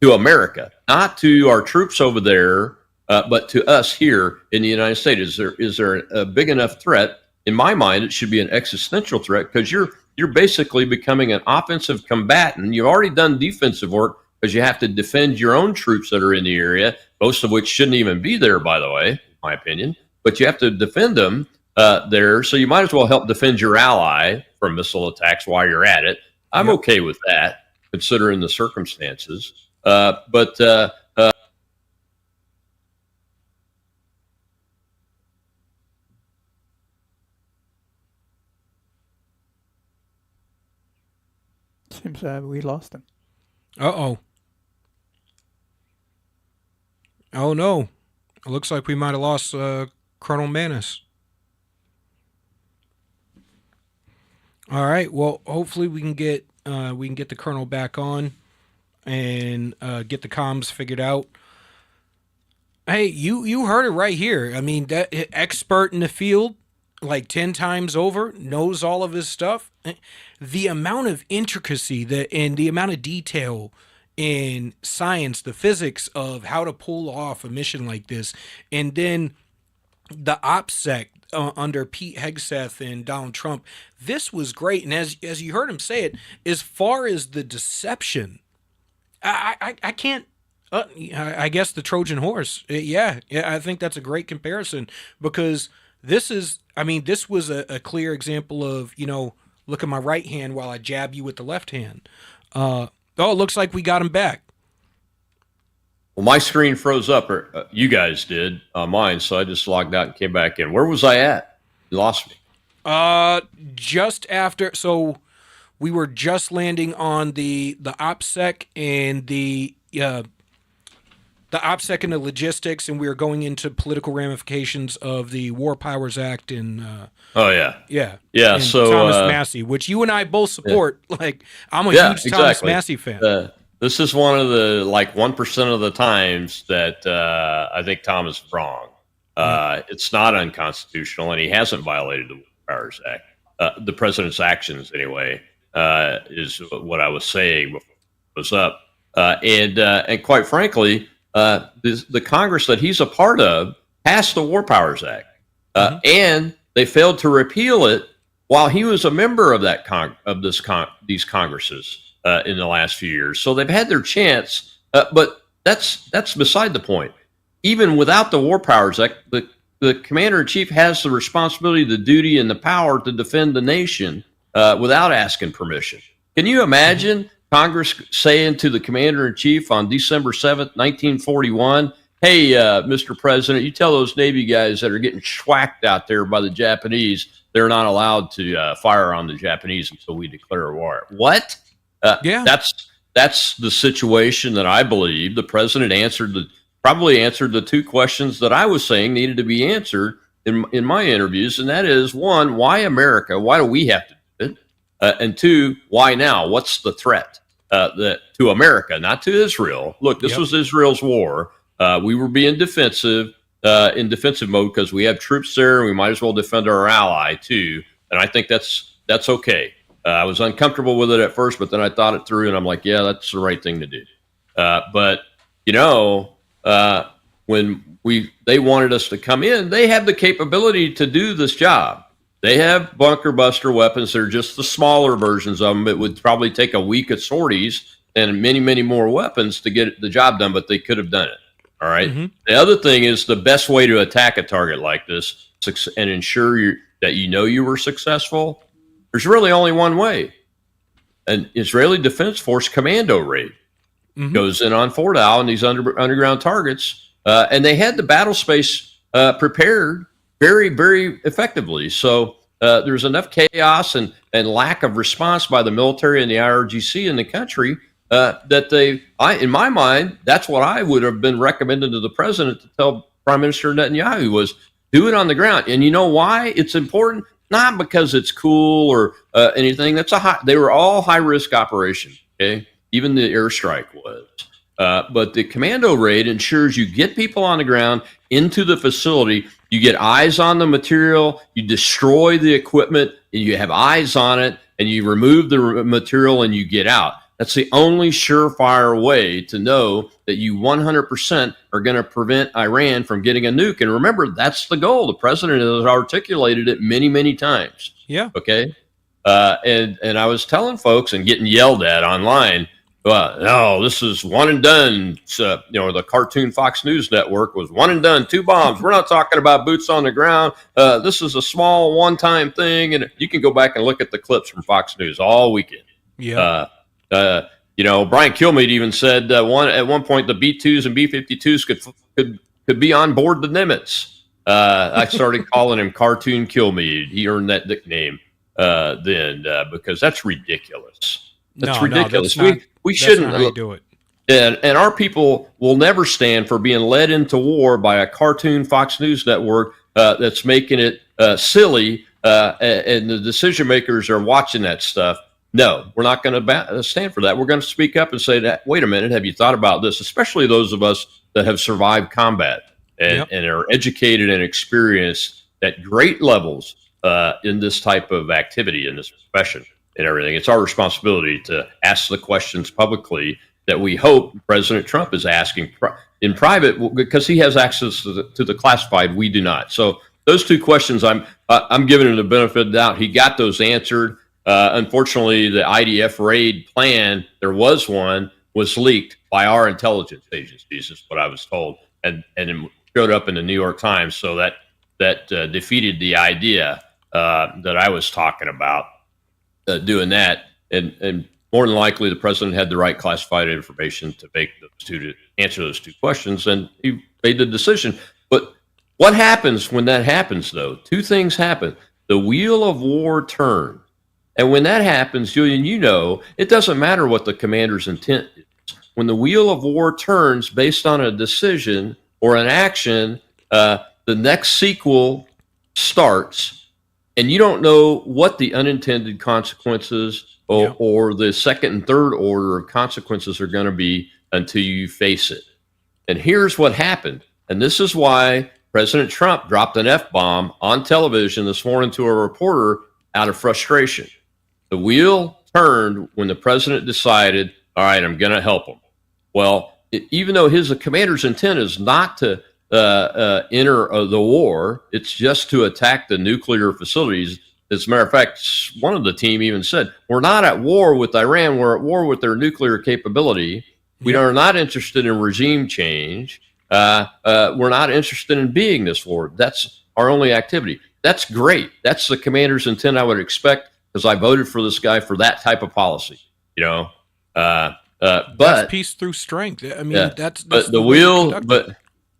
S9: to America? Not to our troops over there, but to us here in the United States. Is there a big enough threat? In my mind, it should be an existential threat, because you're basically becoming an offensive combatant. You've already done defensive work, because you have to defend your own troops that are in the area, most of which shouldn't even be there, by the way, in my opinion. But you have to defend them there, so you might as well help defend your ally from missile attacks while you're at it. I'm okay with that, considering the circumstances.
S4: Seems we lost him.
S2: Uh-oh. Oh, no. It looks like we might have lost Colonel Manus. All right. Well, hopefully we can get the Colonel back on and get the comms figured out. Hey, you heard it right here. I mean, that expert in the field, like 10 times over, knows all of his stuff. The amount of intricacy and the amount of detail in science, the physics of how to pull off a mission like this, and then the OPSEC under Pete Hegseth and Donald Trump, this was great. And as you heard him say it, as far as the deception, I can't. I guess the Trojan horse. Yeah, I think that's a great comparison, because this was a clear example of, look at my right hand while I jab you with the left hand. Oh, it looks like we got him back.
S9: Well, my screen froze up, or you guys did on mine, so I just logged out and came back in. Where was I at? You lost me.
S2: Just after, so we were just landing on the OPSEC and the OPSEC and the logistics, and we were going into political ramifications of the War Powers Act and yeah. And
S9: So
S2: Thomas Massey, which you and I both support. Yeah. Like, I'm a huge Thomas Massey fan.
S9: This is one of the 1% of the times that I think Tom is wrong. It's not unconstitutional, and he hasn't violated the War Powers Act. The president's actions, anyway, is what I was saying before it was up. And quite frankly, the Congress that he's a part of passed the War Powers Act, and they failed to repeal it while he was a member of these Congresses in the last few years. So they've had their chance, but that's beside the point. Even without the War Powers Act, the the commander-in-chief has the responsibility, the duty, and the power to defend the nation without asking permission. Can you imagine Congress saying to the commander-in-chief on December 7th, 1941, hey, Mr. President, you tell those Navy guys that are getting schwacked out there by the Japanese, they're not allowed to fire on the Japanese until we declare war. What? That's the situation that I believe the president probably answered the two questions that I was saying needed to be answered in my interviews, and that is, one, why America? Why do we have to do it? And two, why now? What's the threat to America, not to Israel? Look, this was Israel's war. We were being defensive, in defensive mode because we have troops there, and we might as well defend our ally too. And I think that's okay. I was uncomfortable with it at first, but then I thought it through, and I'm like, yeah, that's the right thing to do. But when they wanted us to come in, they have the capability to do this job. They have bunker buster weapons. They're just the smaller versions of them. It would probably take a week of sorties and many, many more weapons to get the job done, but they could have done it. All right. Mm-hmm. The other thing is the best way to attack a target like this and ensure that you were successful. There's really only one way. An Israeli Defense Force commando raid goes in on Fort Al and these underground targets, and they had the battle space prepared very, very effectively. So there's enough chaos and lack of response by the military and the IRGC in the country that in my mind, that's what I would have been recommending to the president to tell Prime Minister Netanyahu was do it on the ground. And you know why it's important? Not because it's cool or anything. They were all high risk operations. Okay, even the airstrike was. But the commando raid ensures you get people on the ground into the facility. You get eyes on the material. You destroy the equipment, and you have eyes on it. And you remove the material, and you get out. That's the only surefire way to know that you 100% are going to prevent Iran from getting a nuke. And remember, that's the goal. The president has articulated it many, many times. Yeah. Okay. And I was telling folks and getting yelled at online, no, this is one and done. The cartoon Fox News network was one and done, 2 bombs. We're not talking about boots on the ground. This is a small one-time thing. And you can go back and look at the clips from Fox News all weekend. Yeah. Brian Kilmeade even said at one point the B-2s and B-52s could be on board the Nimitz. I started calling him Cartoon Kilmeade. He earned that nickname then because that's ridiculous. That's ridiculous. We shouldn't
S2: how you do it.
S9: And our people will never stand for being led into war by a cartoon Fox News network that's making it silly, and the decision makers are watching that stuff. No, we're not going to stand for that. We're going to speak up and say that, wait a minute, have you thought about this? Especially those of us that have survived combat and are educated and experienced at great levels in this type of activity, in this profession and everything. It's our responsibility to ask the questions publicly that we hope President Trump is asking in private because he has access to the classified. We do not. So those two questions, I'm giving him the benefit of the doubt. He got those answered. Unfortunately, the IDF raid plan, there was one, was leaked by our intelligence agencies, is what I was told, and it showed up in the New York Times. So that defeated the idea that I was talking about doing that. And more than likely, the president had the right classified information to answer those two questions, and he made the decision. But what happens when that happens, though? Two things happen. The wheel of war turns. And when that happens, Julian, it doesn't matter what the commander's intent is. When the wheel of war turns based on a decision or an action, the next sequel starts, and you don't know what the unintended consequences or the second and third order of consequences are going to be until you face it. And here's what happened. And this is why President Trump dropped an F-bomb on television this morning to a reporter out of frustration. The wheel turned when the president decided, all right, I'm going to help him. Well, even though his commander's intent is not to enter the war, it's just to attack the nuclear facilities. As a matter of fact, one of the team even said, we're not at war with Iran. We're at war with their nuclear capability. We are not interested in regime change. we're not interested in being this war. That's our only activity. That's great. That's the commander's intent I would expect, because I voted for this guy for that type of policy. But
S2: peace through strength. I mean, that's
S9: but the wheel,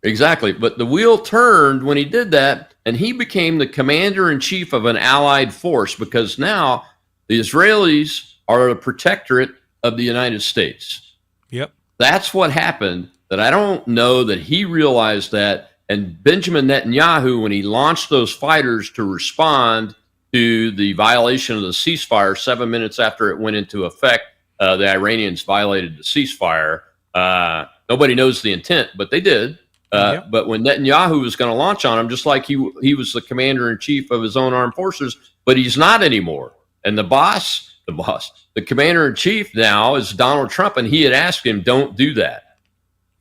S9: exactly. But the wheel turned when he did that, and he became the commander in chief of an allied force, because now the Israelis are a protectorate of the United States.
S2: Yep.
S9: That's what happened. That I don't know that he realized that. And Benjamin Netanyahu, when he launched those fighters to respond to the violation of the ceasefire 7 minutes after it went into effect, the Iranians violated the ceasefire. Nobody knows the intent, but they did. But when Netanyahu was going to launch on him, just like he was the commander in chief of his own armed forces, but he's not anymore. And the commander in chief now is Donald Trump, and he had asked him, "Don't do that."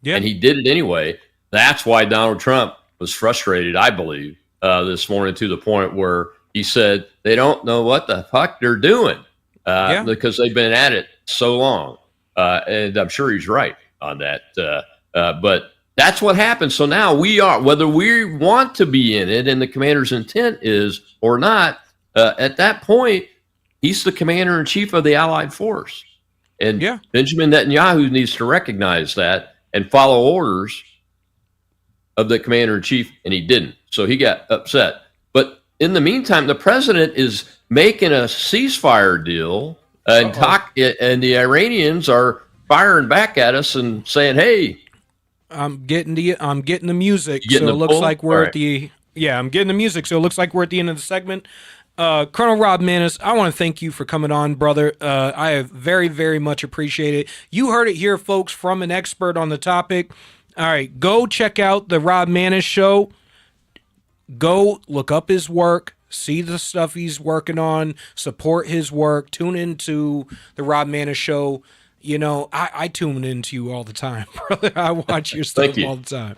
S9: Yeah. And he did it anyway. That's why Donald Trump was frustrated, I believe, this morning, to the point where he said they don't know what the fuck they're doing because they've been at it so long. And I'm sure he's right on that. But that's what happened. So now we are, whether we want to be in it and the commander's intent is or not, at that point, he's the commander in chief of the allied force. And Benjamin Netanyahu needs to recognize that and follow orders of the commander in chief, and he didn't. So he got upset. But in the meantime, the president is making a ceasefire deal, and and the Iranians are firing back at us and saying, "Hey,
S2: I'm getting the music." So it looks like we're at the I'm getting the music. So it looks like we're at the end of the segment. Colonel Rob Maness, I want to thank you for coming on, brother. I have very, very much appreciate it. You heard it here, folks, from an expert on the topic. All right, go check out the Rob Maness show. Go look up his work, see the stuff he's working on, support his work, tune into the Rob Maness show. You know, I tune into you all the time, brother. I watch your stuff all the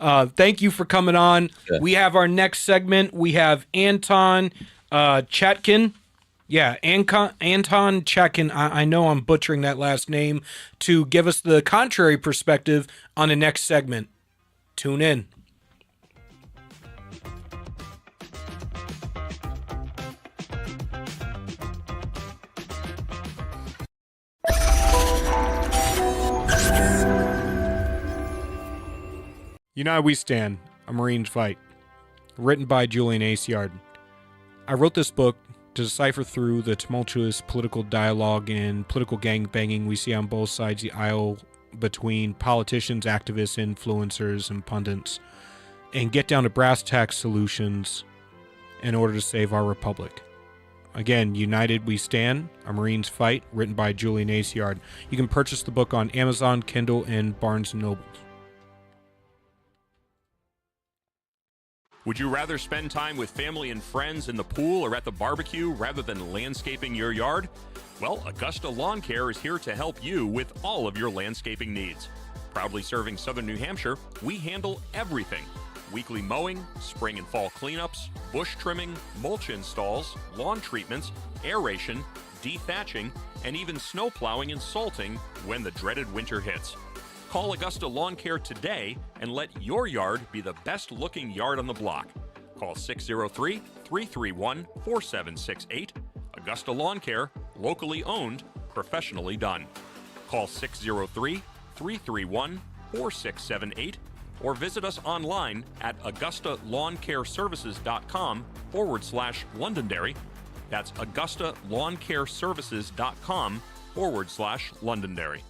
S2: time. Thank you for coming on. Yeah. We have our next segment. We have Anton Chatkin. Yeah, Anton Chatkin. I know I'm butchering that last name, to give us the contrary perspective on the next segment. Tune in. United We Stand, A Marine's Fight. Written by Julian Acciard. I wrote this book to decipher through the tumultuous political dialogue and political gangbanging we see on both sides of the aisle between politicians, activists, influencers, and pundits, and get down to brass tacks solutions in order to save our republic. Again, United We Stand, A Marine's Fight, written by Julian Acciard. You can purchase the book on Amazon, Kindle, and Barnes & Noble.
S5: Would you rather spend time with family and friends in the pool or at the barbecue rather than landscaping your yard? Well, Augusta Lawn Care is here to help you with all of your landscaping needs. Proudly serving Southern New Hampshire, we handle everything. Weekly mowing, spring and fall cleanups, bush trimming, mulch installs, lawn treatments, aeration, dethatching, and even snow plowing and salting when the dreaded winter hits. Call Augusta Lawn Care today and let your yard be the best looking yard on the block. Call 603-331-4768. Augusta Lawn Care, locally owned, professionally done. Call 603-331-4678 or visit us online at AugustaLawnCareServices.com/Londonderry. That's AugustaLawnCareServices.com/Londonderry.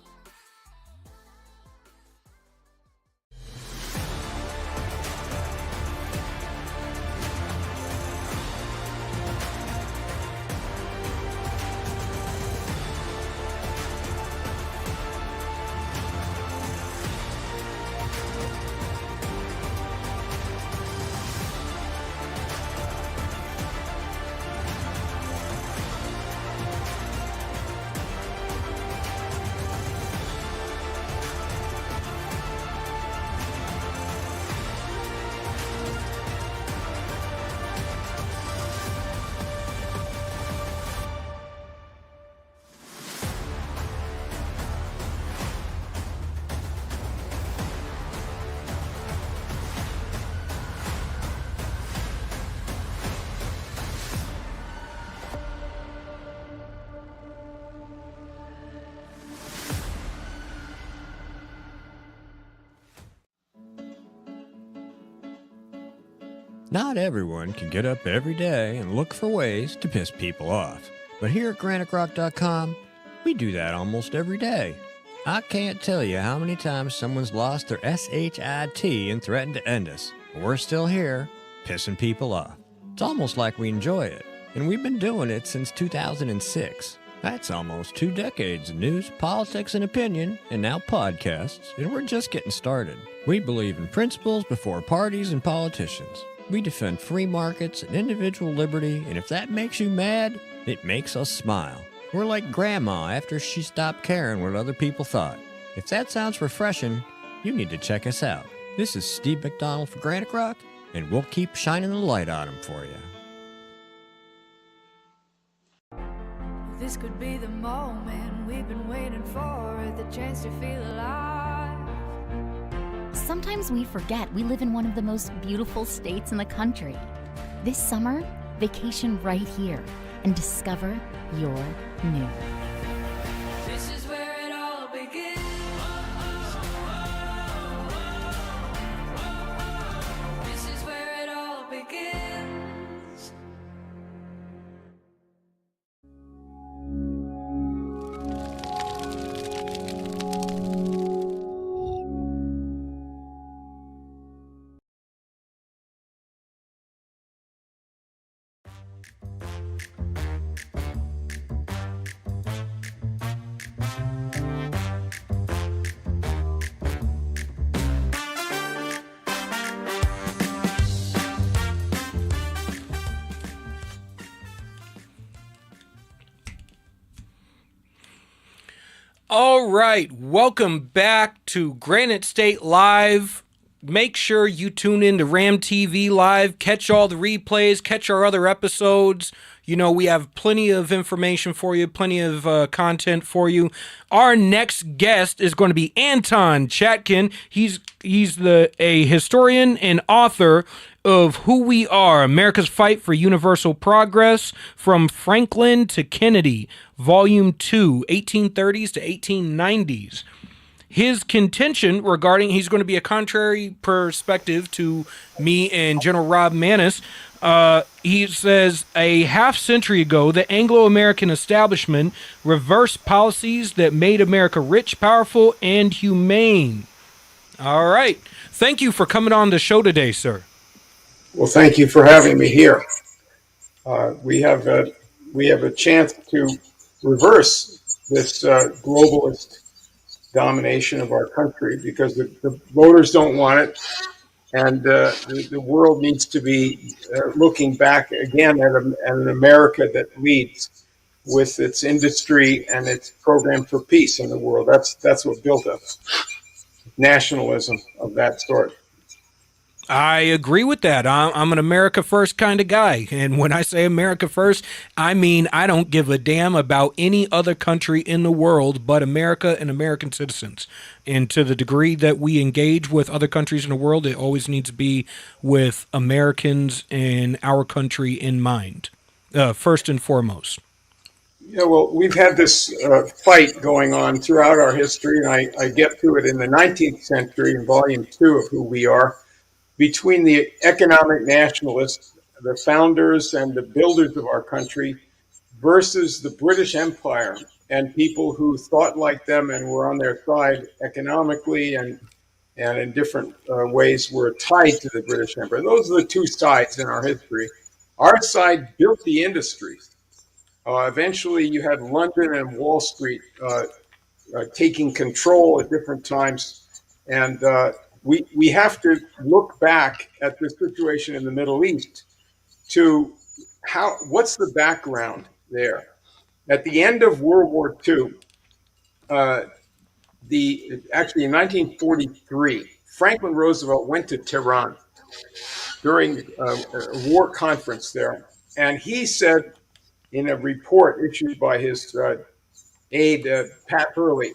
S6: Not everyone can get up every day and look for ways to piss people off. But here at GraniteRock.com, we do that almost every day. I can't tell you how many times someone's lost their SHIT and threatened to end us. But we're still here, pissing people off. It's almost like we enjoy it, and we've been doing it since 2006. That's almost 2 decades of news, politics, and opinion, and now podcasts, and we're just getting started. We believe in principles before parties and politicians. We defend free markets and individual liberty, and if that makes you mad, it makes us smile. We're like Grandma after she stopped caring what other people thought. If that sounds refreshing, you need to check us out. This is Steve McDonald for Granite Rock, and we'll keep shining the light on them for you.
S7: This could be the moment we've been waiting for, the chance to feel alive.
S8: Sometimes we forget we live in one of the most beautiful states in the country. This summer, vacation right here and discover your new.
S7: This is where it all begins. This is where it all begins.
S2: All right, welcome back to Granite State Live. Make sure you tune in to Ram TV Live, catch all the replays, catch our other episodes. You know, we have plenty of information for you, plenty of content for you. Our next guest is going to be Anton Chatkin. He's a historian and author of Who We Are, America's Fight for Universal Progress, From Franklin to Kennedy, Volume 2, 1830s to 1890s. His contention regarding, he's going to be a contrary perspective to me and General Rob Maness. He says, a half century ago, the Anglo-American establishment reversed policies that made America rich, powerful, and humane. All right. Thank you for coming on the show today, sir.
S10: Well, thank you for having me here. We have a chance to reverse this globalist domination of our country because the voters don't want it, and the world needs to be looking back again at an America that leads with its industry and its program for peace in the world. That's what built us. Nationalism of that sort.
S2: I agree with that. I'm an America First kind of guy. And when I say America First, I mean I don't give a damn about any other country in the world but America and American citizens. And to the degree that we engage with other countries in the world, it always needs to be with Americans and our country in mind, first and foremost.
S10: Yeah, well, we've had this fight going on throughout our history, and I get to it in the 19th century in Volume 2 of Who We Are, between the economic nationalists, the founders and the builders of our country, versus the British Empire and people who thought like them and were on their side economically and in different ways were tied to the British Empire. Those are the two sides in our history. Our side built the industries. Eventually, you had London and Wall Street taking control at different times, and we have to look back at the situation in the Middle East to what's the background there. At the end of World War II, actually in 1943, Franklin Roosevelt went to Tehran during a war conference there, and he said in a report issued by his aide, Pat Hurley,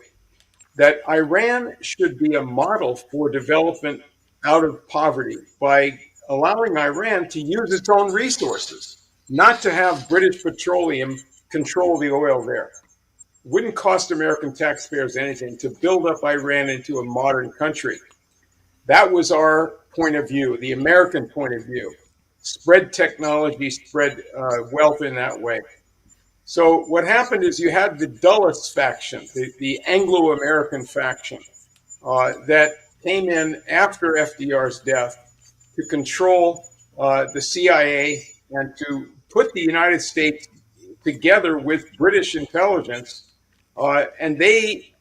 S10: that Iran should be a model for development out of poverty by allowing Iran to use its own resources, not to have British Petroleum control the oil there. It wouldn't cost American taxpayers anything to build up Iran into a modern country. That was our point of view, the American point of view. spread technology, spread wealth in that way. So what happened is you had the Dulles faction, the Anglo-American faction, that came in after FDR's death to control the CIA and to put the United States together with British intelligence, and they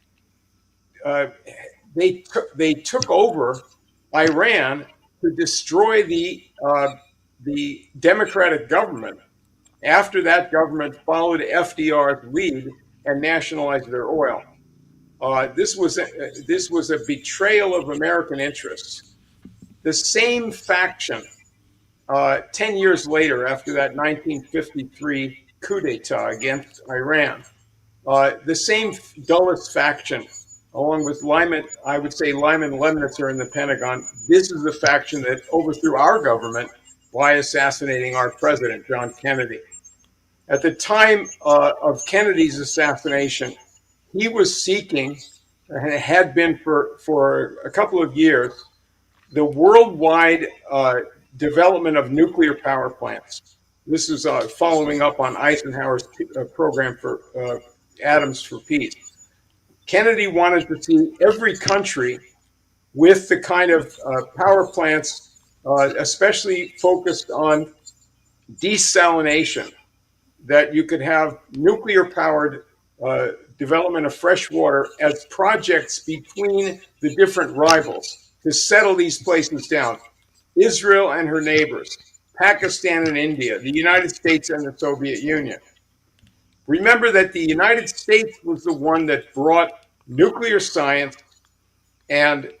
S10: took over Iran to destroy the democratic government. After that government followed FDR's lead and nationalized their oil. This was a betrayal of American interests. The same faction, 10 years later, after that 1953 coup d'etat against Iran, the same Dulles faction, along with Lyman, I would say Lyman Lemnitzer in the Pentagon, this is the faction that overthrew our government by assassinating our president, John Kennedy. At the time of Kennedy's assassination, he was seeking, and had been for a couple of years, the worldwide development of nuclear power plants. This is following up on Eisenhower's program for Atoms for Peace. Kennedy wanted to see every country with the kind of power plants, especially focused on desalination, that you could have nuclear-powered development of fresh water as projects between the different rivals to settle these places down. Israel and her neighbors, Pakistan and India, the United States and the Soviet Union. Remember that the United States was the one that brought nuclear science and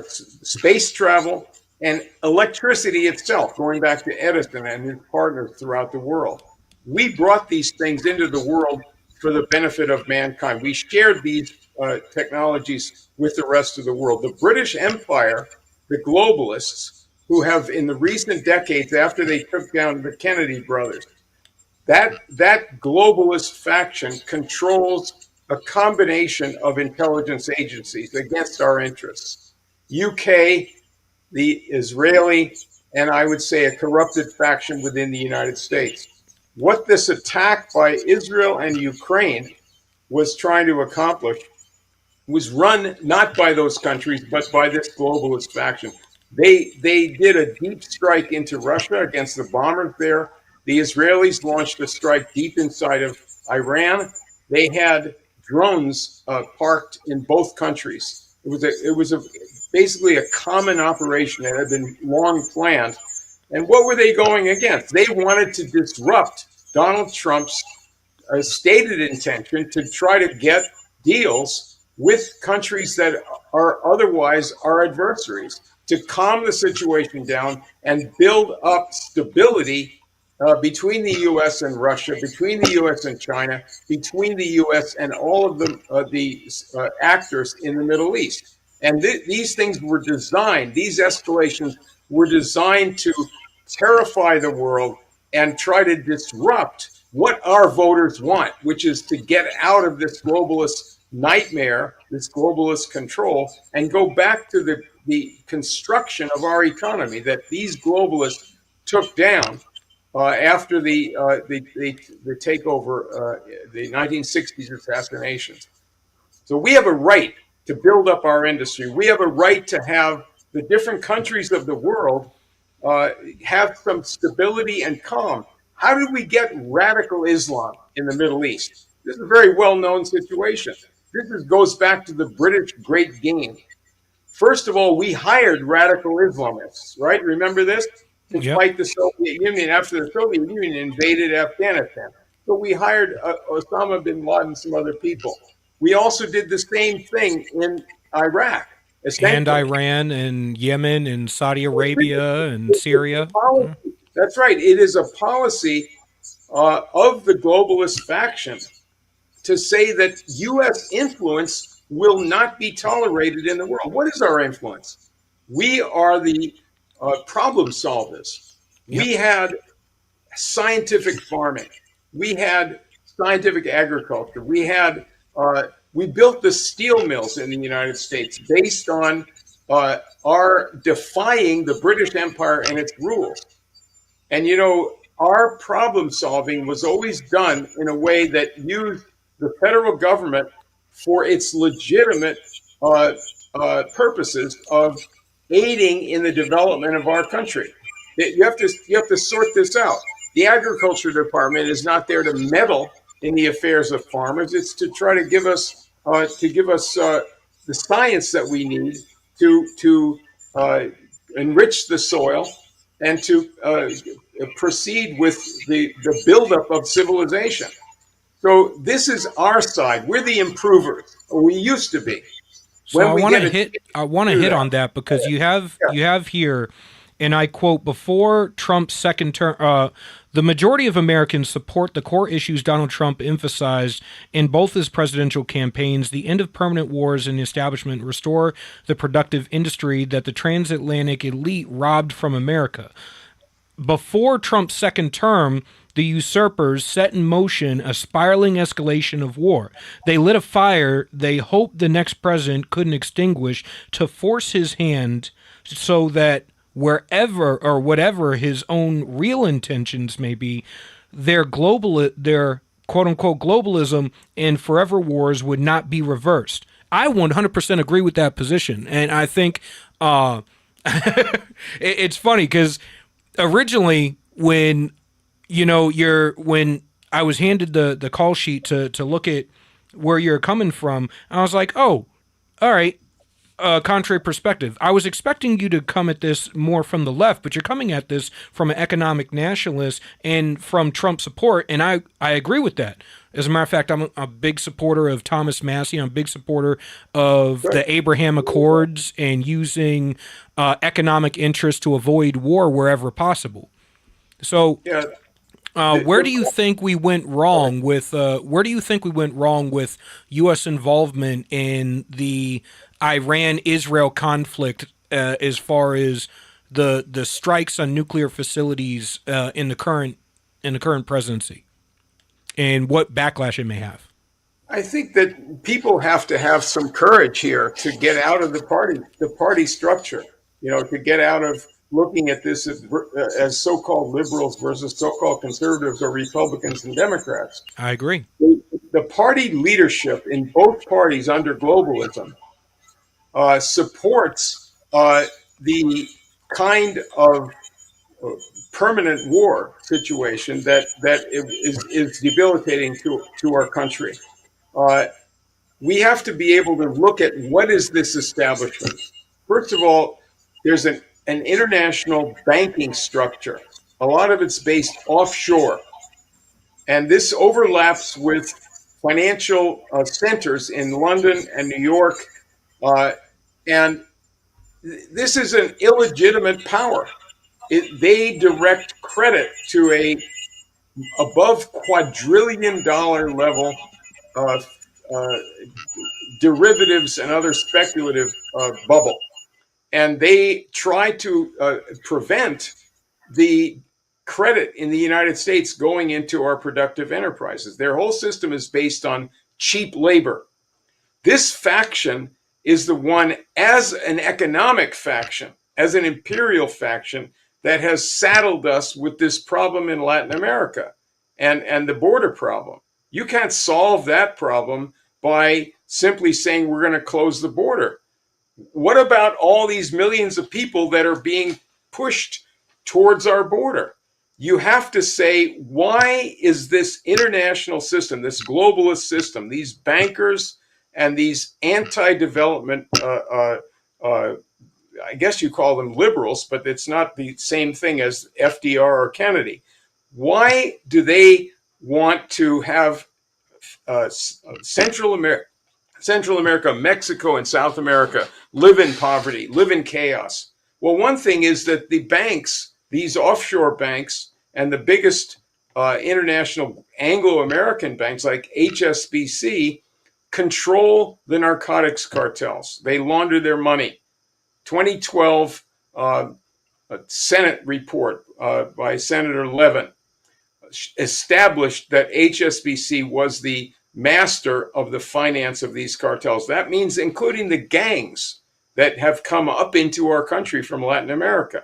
S10: space travel and electricity itself, going back to Edison and his partners throughout the world. We brought these things into the world for the benefit of mankind. We shared these technologies with the rest of the world. The British Empire, the globalists, who have in the recent decades after they took down the Kennedy brothers, that globalist faction controls a combination of intelligence agencies against our interests. UK, the Israeli, and I would say a corrupted faction within the United States. What this attack by Israel and Ukraine was trying to accomplish was run not by those countries, but by this globalist faction. They did a deep strike into Russia against the bombers there. The Israelis launched a strike deep inside of Iran. They had drones parked in both countries. It was basically a common operation that had been long planned. And what were they going against? They wanted to disrupt Donald Trump's stated intention to try to get deals with countries that are otherwise our adversaries, to calm the situation down and build up stability between the U.S. and Russia, between the U.S. and China, between the U.S. and all of the actors in the Middle East. And these things were designed, these escalations were designed to terrify the world and try to disrupt what our voters want, which is to get out of this globalist nightmare, this globalist control, and go back to the construction of our economy that these globalists took down after the takeover, the 1960s assassinations. So we have a right to build up our industry. We have a right to have the different countries of the world have some stability and calm. How did we get radical Islam in the Middle East? This is a very well-known situation. This goes back to the British Great Game. First of all, we hired radical Islamists, right? Remember this? To fight the Soviet Union after the Soviet Union invaded Afghanistan. So we hired Osama bin Laden and some other people. We also did the same thing in Iraq.
S2: And Iran and Yemen and Saudi Arabia and Syria.
S10: That's right. It is a policy of the globalist faction to say that U.S. influence will not be tolerated in the world. What is our influence? We are the problem solvers. Yep. We had scientific farming. We had scientific agriculture. We built the steel mills in the United States based on are defying the British Empire and its rule. And, our problem solving was always done in a way that used the federal government for its legitimate purposes of aiding in the development of our country. You have to sort this out. The Agriculture Department is not there to meddle in the affairs of farmers. It's to try to give us the science that we need to enrich the soil and to proceed with the buildup of civilization. So this is our side. We're the improvers, or we used to be.
S2: So I want to hit on that because you have here, and I quote, before Trump's second term, the majority of Americans support the core issues Donald Trump emphasized in both his presidential campaigns: the end of permanent wars and the establishment, restore the productive industry that the transatlantic elite robbed from America. Before Trump's second term, the usurpers set in motion a spiraling escalation of war. They lit a fire they hoped the next president couldn't extinguish to force his hand so that wherever or whatever his own real intentions may be, their quote-unquote globalism and forever wars would not be reversed. I 100% agree with that position. And I think it's funny because originally when when I was handed the call sheet to look at where you're coming from, I was like, oh, all right, contrary perspective. I was expecting you to come at this more from the left, but you're coming at this from an economic nationalist and from Trump support, and I agree with that. As a matter of fact, I'm a big supporter of Thomas Massey. I'm a big supporter of the Abraham Accords and using economic interest to avoid war wherever possible. So, where do you think we went wrong with U.S. involvement in the Iran-Israel conflict as far as the strikes on nuclear facilities in the current presidency, and what backlash it may have?
S10: I think that people have to have some courage here to get out of the party structure. To get out of looking at this as so-called liberals versus so-called conservatives or Republicans and Democrats.
S2: I agree.
S10: The party leadership in both parties under globalism supports the kind of permanent war situation that is debilitating to our country. We have to be able to look at what is this establishment. First of all, there's an international banking structure. A lot of it's based offshore. And this overlaps with financial centers in London and New York. And this is an illegitimate power. They direct credit to a above quadrillion dollar level derivatives and other speculative bubble. And they try to prevent the credit in the United States going into our productive enterprises. Their whole system is based on cheap labor. This faction is the one, as an economic faction, as an imperial faction, that has saddled us with this problem in Latin America and the border problem. You can't solve that problem by simply saying we're going to close the border. What about all these millions of people that are being pushed towards our border? You have to say, why is this international system, this globalist system, these bankers and these anti-development, I guess you call them liberals, but it's not the same thing as FDR or Kennedy. Why do they want to have Central America, Mexico, and South America live in poverty, live in chaos? Well, one thing is that the banks, these offshore banks, and the biggest international Anglo-American banks like HSBC control the narcotics cartels. They launder their money. 2012 Senate report by Senator Levin established that HSBC was the master of the finance of these cartels. That means including the gangs that have come up into our country from Latin America.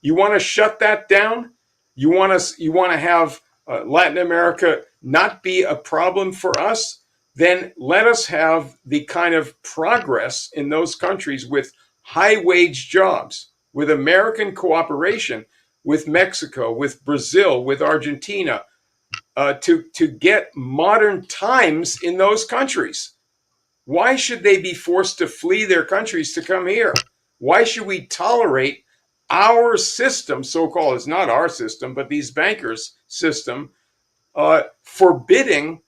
S10: You want to shut that down? You want to have Latin America not be a problem for us? Then let us have the kind of progress in those countries with high wage jobs, with American cooperation with Mexico, with Brazil, with Argentina, to get modern times in those countries. Why should they be forced to flee their countries to come here? Why should we tolerate our system, so-called, it's not our system, but these bankers' system, forbidding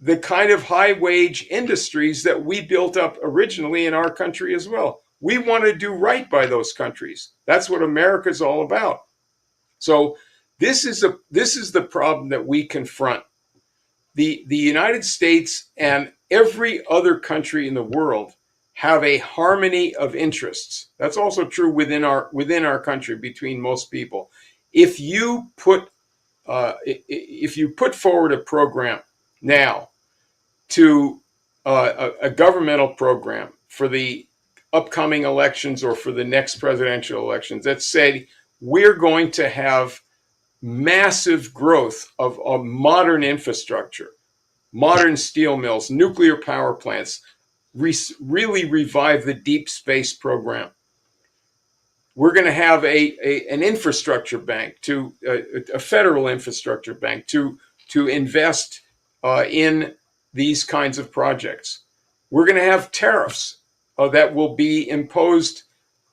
S10: the kind of high-wage industries that we built up originally in our country as well? We want to do right by those countries. That's what America's all about. So this is the problem that we confront. The United States and every other country in the world have a harmony of interests. That's also true within our country, between most people. If you put forward a program now to a governmental program for the upcoming elections or for the next presidential elections that said we're going to have massive growth of modern infrastructure, modern steel mills, nuclear power plants, really revive the deep space program. We're going to have an infrastructure bank, a federal infrastructure bank to invest in these kinds of projects. We're going to have tariffs that will be imposed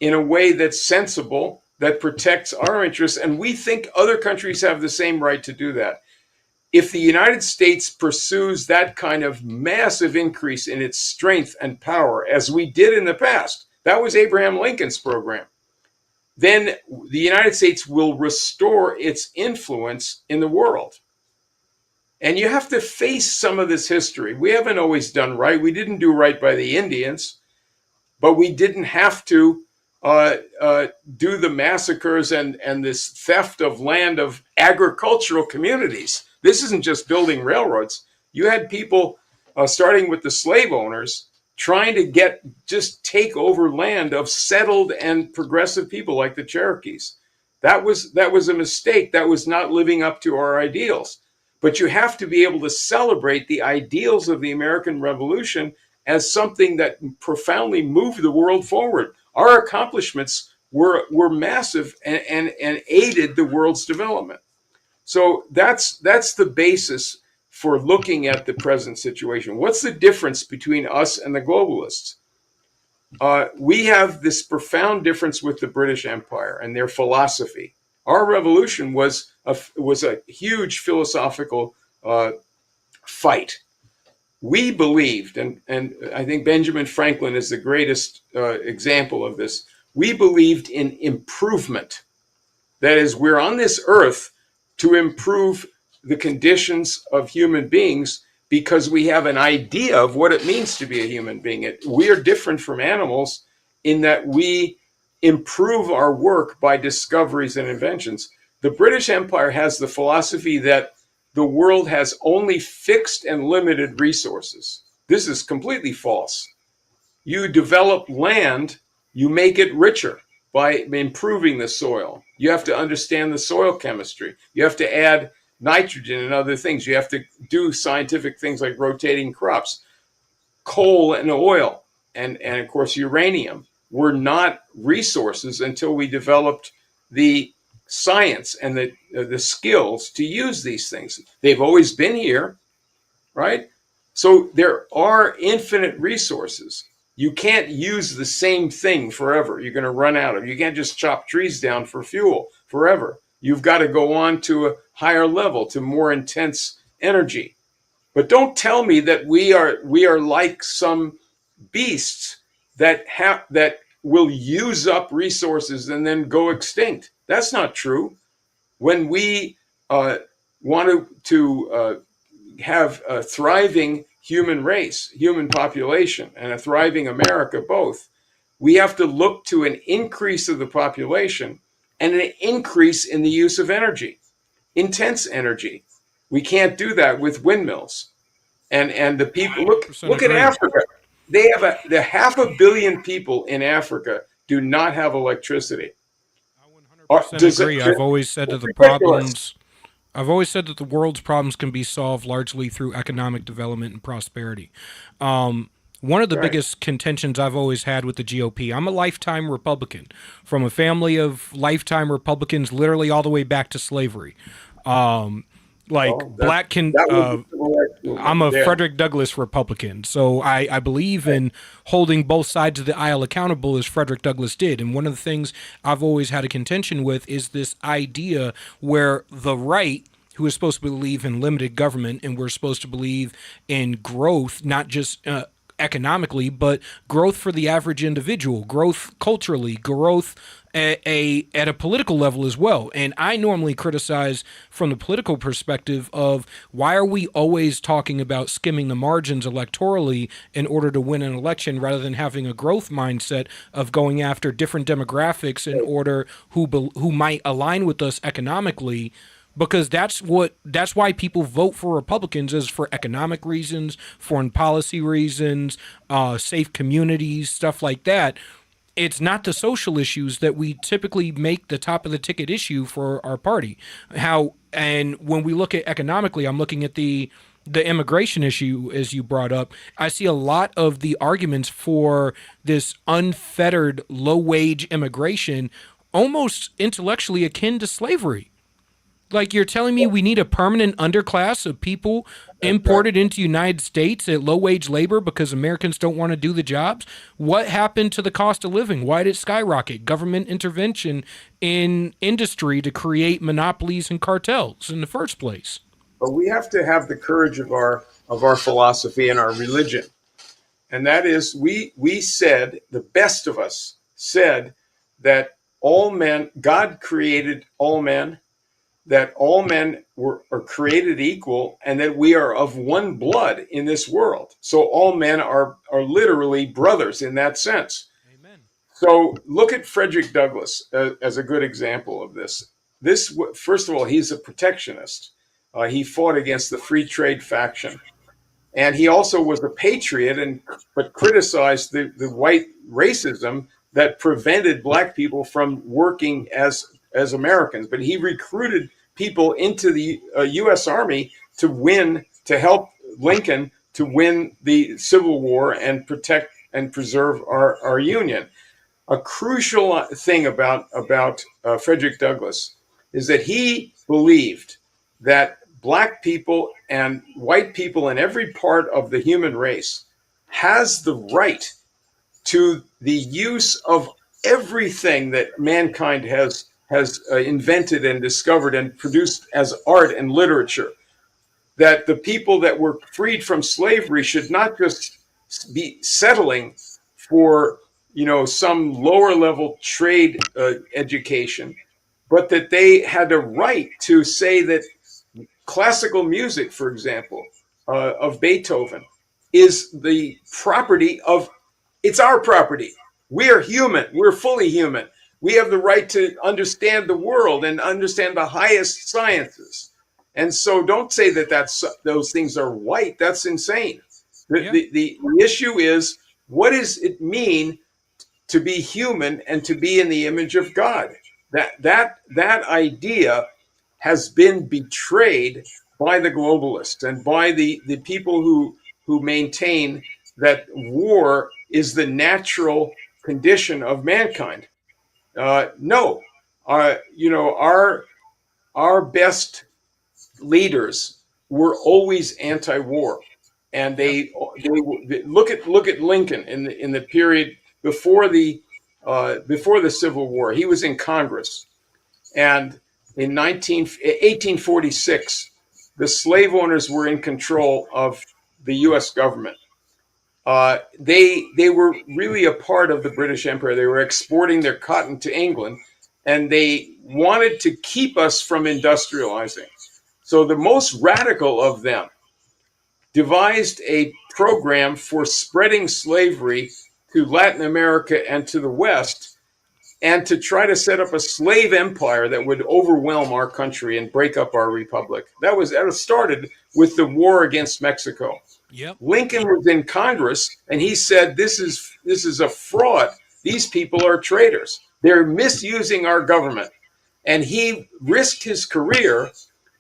S10: in a way that's sensible, that protects our interests, and we think other countries have the same right to do that. If the United States pursues that kind of massive increase in its strength and power, as we did in the past, that was Abraham Lincoln's program, then the United States will restore its influence in the world. And you have to face some of this history. We haven't always done right. We didn't do right by the Indians, but we didn't have to do the massacres and this theft of land of agricultural communities. This isn't just building railroads. You had people, starting with the slave owners, trying to take over land of settled and progressive people like the Cherokees. That was a mistake. That was not living up to our ideals. But you have to be able to celebrate the ideals of the American Revolution as something that profoundly moved the world forward. Our accomplishments were massive and aided the world's development. So that's the basis for looking at the present situation. What's the difference between us and the globalists? We have this profound difference with the British Empire and their philosophy. Our revolution was a huge philosophical fight. We believed, and I think Benjamin Franklin is the greatest example of this, we believed in improvement. That is, we're on this earth to improve the conditions of human beings because we have an idea of what it means to be a human being. We are different from animals in that we improve our work by discoveries and inventions. The British Empire has the philosophy that the world has only fixed and limited resources. This is completely false. You develop land, you make it richer by improving the soil. You have to understand the soil chemistry. You have to add nitrogen and other things. You have to do scientific things like rotating crops. Coal and oil and of course uranium were not resources until we developed the science and the skills to use these things. They've always been here, right? So there are infinite resources. You can't use the same thing forever. You're going to run out of. You can't just chop trees down for fuel forever. You've got to go on to a higher level, to more intense energy. But don't tell me that we are like some beasts that will use up resources and then go extinct. That's not true. When we want to have a thriving human race, human population, and a thriving America both, we have to look to an increase of the population and an increase in the use of energy, intense energy. We can't do that with windmills. And the people, look at Africa. the 500 million people in Africa do not have electricity.
S2: I 100% agree. I've always said that the world's problems can be solved largely through economic development and prosperity. One of the biggest contentions I've always had with the GOP, I'm a lifetime Republican from a family of lifetime Republicans, literally all the way back to slavery. I'm a Frederick Douglass Republican, so I believe in holding both sides of the aisle accountable as Frederick Douglass did. And one of the things I've always had a contention with is this idea where the right, who is supposed to believe in limited government, and we're supposed to believe in growth, not just economically, but growth for the average individual, growth culturally, growth at a political level as well. And I normally criticize from the political perspective of why are we always talking about skimming the margins electorally in order to win an election rather than having a growth mindset of going after different demographics in order who might align with us economically. Because that's why people vote for Republicans, is for economic reasons, foreign policy reasons, safe communities, stuff like that. It's not the social issues that we typically make the top of the ticket issue for our party. And when we look at economically, I'm looking at the immigration issue, as you brought up. I see a lot of the arguments for this unfettered low-wage immigration almost intellectually akin to slavery. Like, you're telling me we need a permanent underclass of people imported into the United States at low-wage labor because Americans don't want to do the jobs? What happened to the cost of living? Why did it skyrocket? Government intervention in industry to create monopolies and cartels in the first place.
S10: But we have to have the courage of our philosophy and our religion. And that is, we said, the best of us said, that all men, God created all men, that all men are created equal, and that we are of one blood in this world. So all men are literally brothers in that sense.
S2: Amen.
S10: So look at Frederick Douglass as a good example of this. First of all, he's a protectionist. He fought against the free trade faction. And he also was a patriot, but criticized the white racism that prevented black people from working as Americans. But he recruited people into the U.S. Army to help Lincoln to win the Civil War and protect and preserve our Union. A crucial thing about Frederick Douglass is that he believed that black people and white people in every part of the human race has the right to the use of everything that mankind has invented and discovered and produced as art and literature. That the people that were freed from slavery should not just be settling for some lower level trade education, but that they had a right to say that classical music, for example, of Beethoven, is the property of, it's our property. We are human. We're fully human. We have the right to understand the world and understand the highest sciences. And so don't say that those things are white. That's insane. The issue is, what does it mean to be human and to be in the image of God? That idea has been betrayed by the globalists and by the people who maintain that war is the natural condition of mankind. No, our best leaders were always anti-war, and they look at Lincoln in the period before the Civil War. He was in Congress, and in 1846, the slave owners were in control of the U.S. government. They were really a part of the British Empire. They were exporting their cotton to England, and they wanted to keep us from industrializing. So the most radical of them devised a program for spreading slavery to Latin America and to the West, and to try to set up a slave empire that would overwhelm our country and break up our republic. That was started with the war against Mexico.
S2: Yep.
S10: Lincoln was in Congress, and he said, "This is a fraud. These people are traitors. They're misusing our government." And he risked his career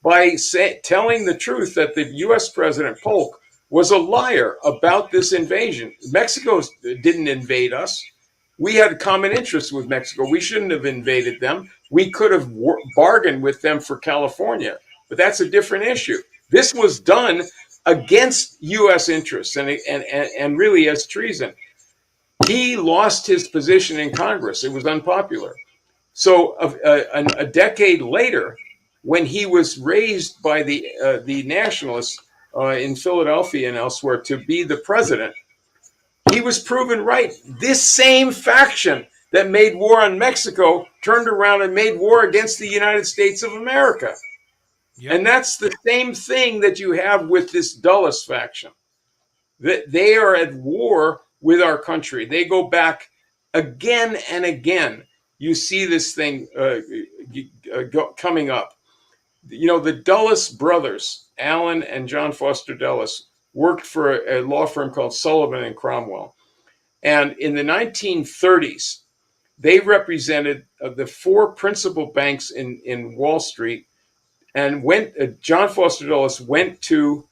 S10: by telling the truth that the U.S. President Polk was a liar about this invasion. Mexico didn't invade us. We had common interests with Mexico. We shouldn't have invaded them. We could have bargained with them for California, but that's a different issue. This was done against U.S. interests and really as treason. He lost his position in Congress. It was unpopular. So a decade later, when he was raised by the nationalists in Philadelphia and elsewhere to be the president, he was proven right. This same faction that made war on Mexico turned around and made war against the United States of America. Yep. And that's the same thing that you have with this Dulles faction. That they are at war with our country. They go back again and again. You see this thing coming up. You know, the Dulles brothers, Alan and John Foster Dulles, worked for a law firm called Sullivan and Cromwell. And in the 1930s, they represented the four principal banks in Wall Street, and John Foster Dulles went to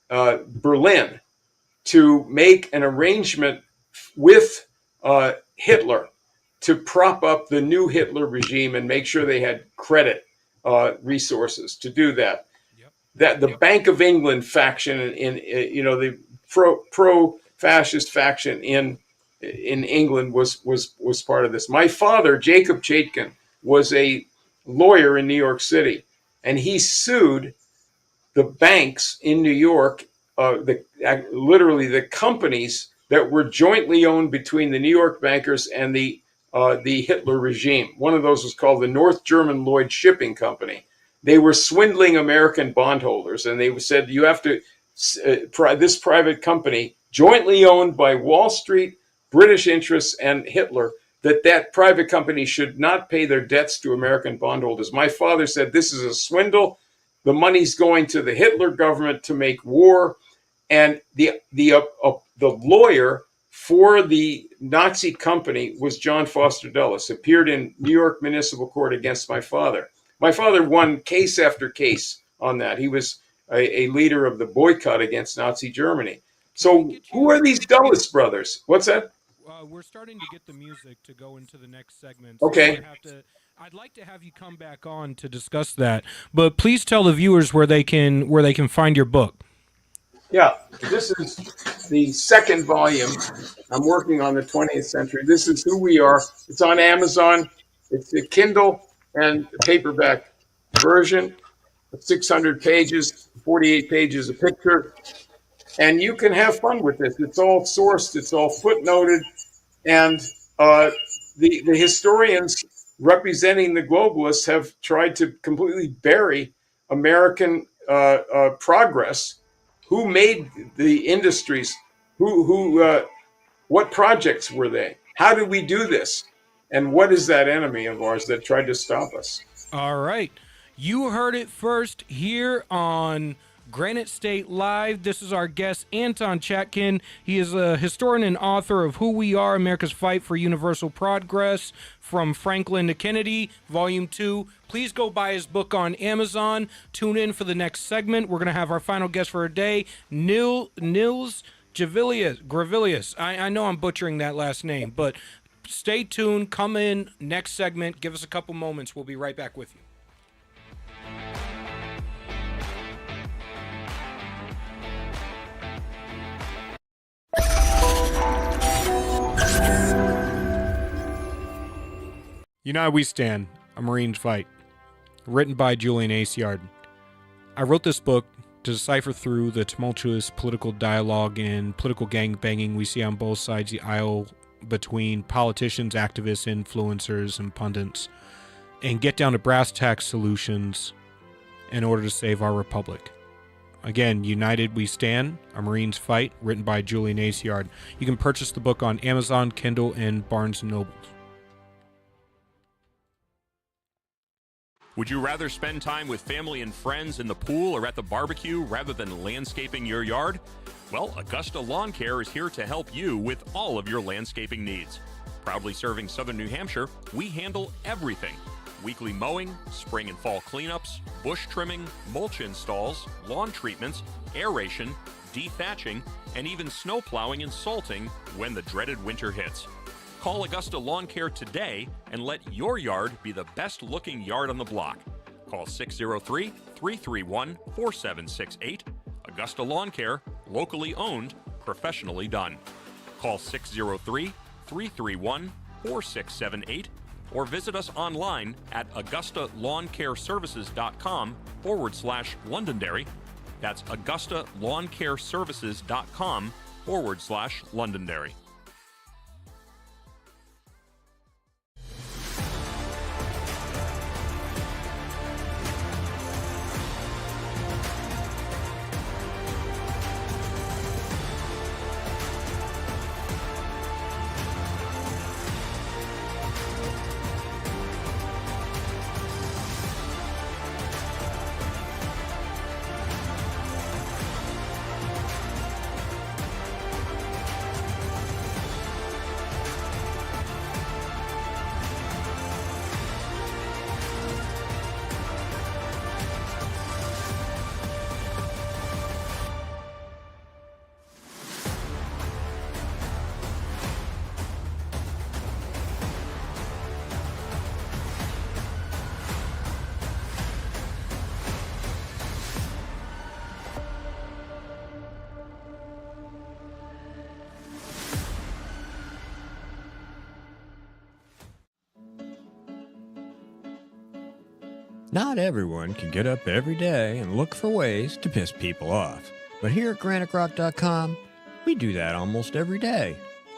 S10: Berlin to make an arrangement with Hitler to prop up the new Hitler regime and make sure they had credit resources to do that. That the Bank of England faction in the pro-fascist faction in England was part of this. My father, Jacob Chaikin, was a lawyer in New York City, and he sued the banks in New York, literally the companies that were jointly owned between the New York bankers and the Hitler regime. One of those was called the North German Lloyd Shipping Company. They were swindling American bondholders, and they said, you have to, this private company, jointly owned by Wall Street, British interests, and Hitler, that private company should not pay their debts to American bondholders. My father said, this is a swindle. The money's going to the Hitler government to make war. And the lawyer for the Nazi company was John Foster Dulles, appeared in New York Municipal Court against my father. My father won case after case on that. He was a leader of the boycott against Nazi Germany. So who are these Dulles brothers? What's that?
S2: We're starting to get the music to go into the next segment.
S10: Okay.
S2: I'd like to have you come back on to discuss that, but please tell the viewers where they can find your book.
S10: Yeah, this is the second volume. I'm working on the 20th century. This is who we are. It's on Amazon. It's a Kindle and paperback version, 600 pages, 48 pages a picture. And you can have fun with this. It's all sourced. It's all footnoted. And the historians representing the globalists have tried to completely bury American progress. Who made the industries? What projects were they? How did we do this? And what is that enemy of ours that tried to stop us?
S2: All right. You heard it first here on Granite State Live. This is our guest, Anton Chatkin. He is a historian and author of Who We Are, America's Fight for Universal Progress, From Franklin to Kennedy, Volume 2. Please go buy his book on Amazon. Tune in for the next segment. We're going to have our final guest for a day, Nils Gravilius. I know I'm butchering that last name, but stay tuned. Come in next segment. Give us a couple moments. We'll be right back with you. United We Stand, A Marine's Fight, written by Julian Acciard. I wrote this book to decipher through the tumultuous political dialogue and political gangbanging we see on both sides of the aisle between politicians, activists, influencers, and pundits, and get down to brass tacks solutions in order to save our republic. Again, United We Stand, A Marine's Fight, written by Julian Acciard. You can purchase the book on Amazon, Kindle, and Barnes & Noble.
S5: Would you rather spend time with family and friends in the pool or at the barbecue rather than landscaping your yard? Well, Augusta Lawn Care is here to help you with all of your landscaping needs. Proudly serving southern New Hampshire, we handle everything. Weekly mowing, spring and fall cleanups, bush trimming, mulch installs, lawn treatments, aeration, dethatching, and even snow plowing and salting when the dreaded winter hits. Call Augusta Lawn Care today and let your yard be the best looking yard on the block. Call 603-331-4768. Augusta Lawn Care, locally owned, professionally done. Call 603-331-4678 or visit us online at augustalawncareservices.com/Londonderry. That's augustalawncareservices.com/Londonderry.
S6: Not everyone can get up every day and look for ways to piss people off. But here at GraniteRock.com, we do that almost every day.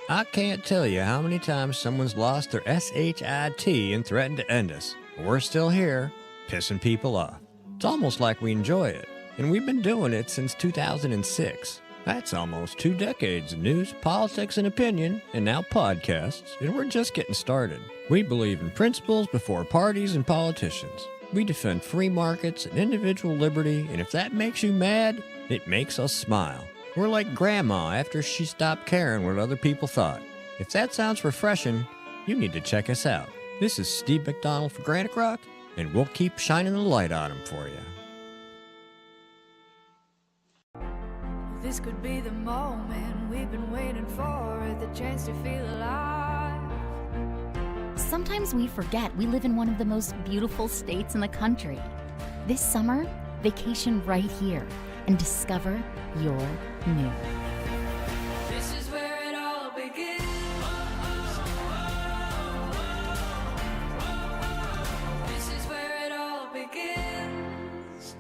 S6: I can't tell you how many times someone's lost their SHIT and threatened to end us. But we're still here, pissing people off. It's almost like we enjoy it. And we've been doing it since 2006. That's almost 2 decades of news, politics, and opinion, and now podcasts, and we're just getting started. We believe in principles before parties and politicians. We defend free markets and individual liberty, and if that makes you mad, it makes us smile. We're like Grandma after she stopped caring what other people thought. If that sounds refreshing, you need to check us out. This is Steve McDonald for Granite Rock, and we'll keep shining the light on them for you.
S7: This could be the moment we've been waiting for, the chance to feel alive.
S8: Sometimes we forget we live in one of the most beautiful states in the country. This summer, vacation right here and discover your new.
S7: This is where it all begins. This is where it all begins.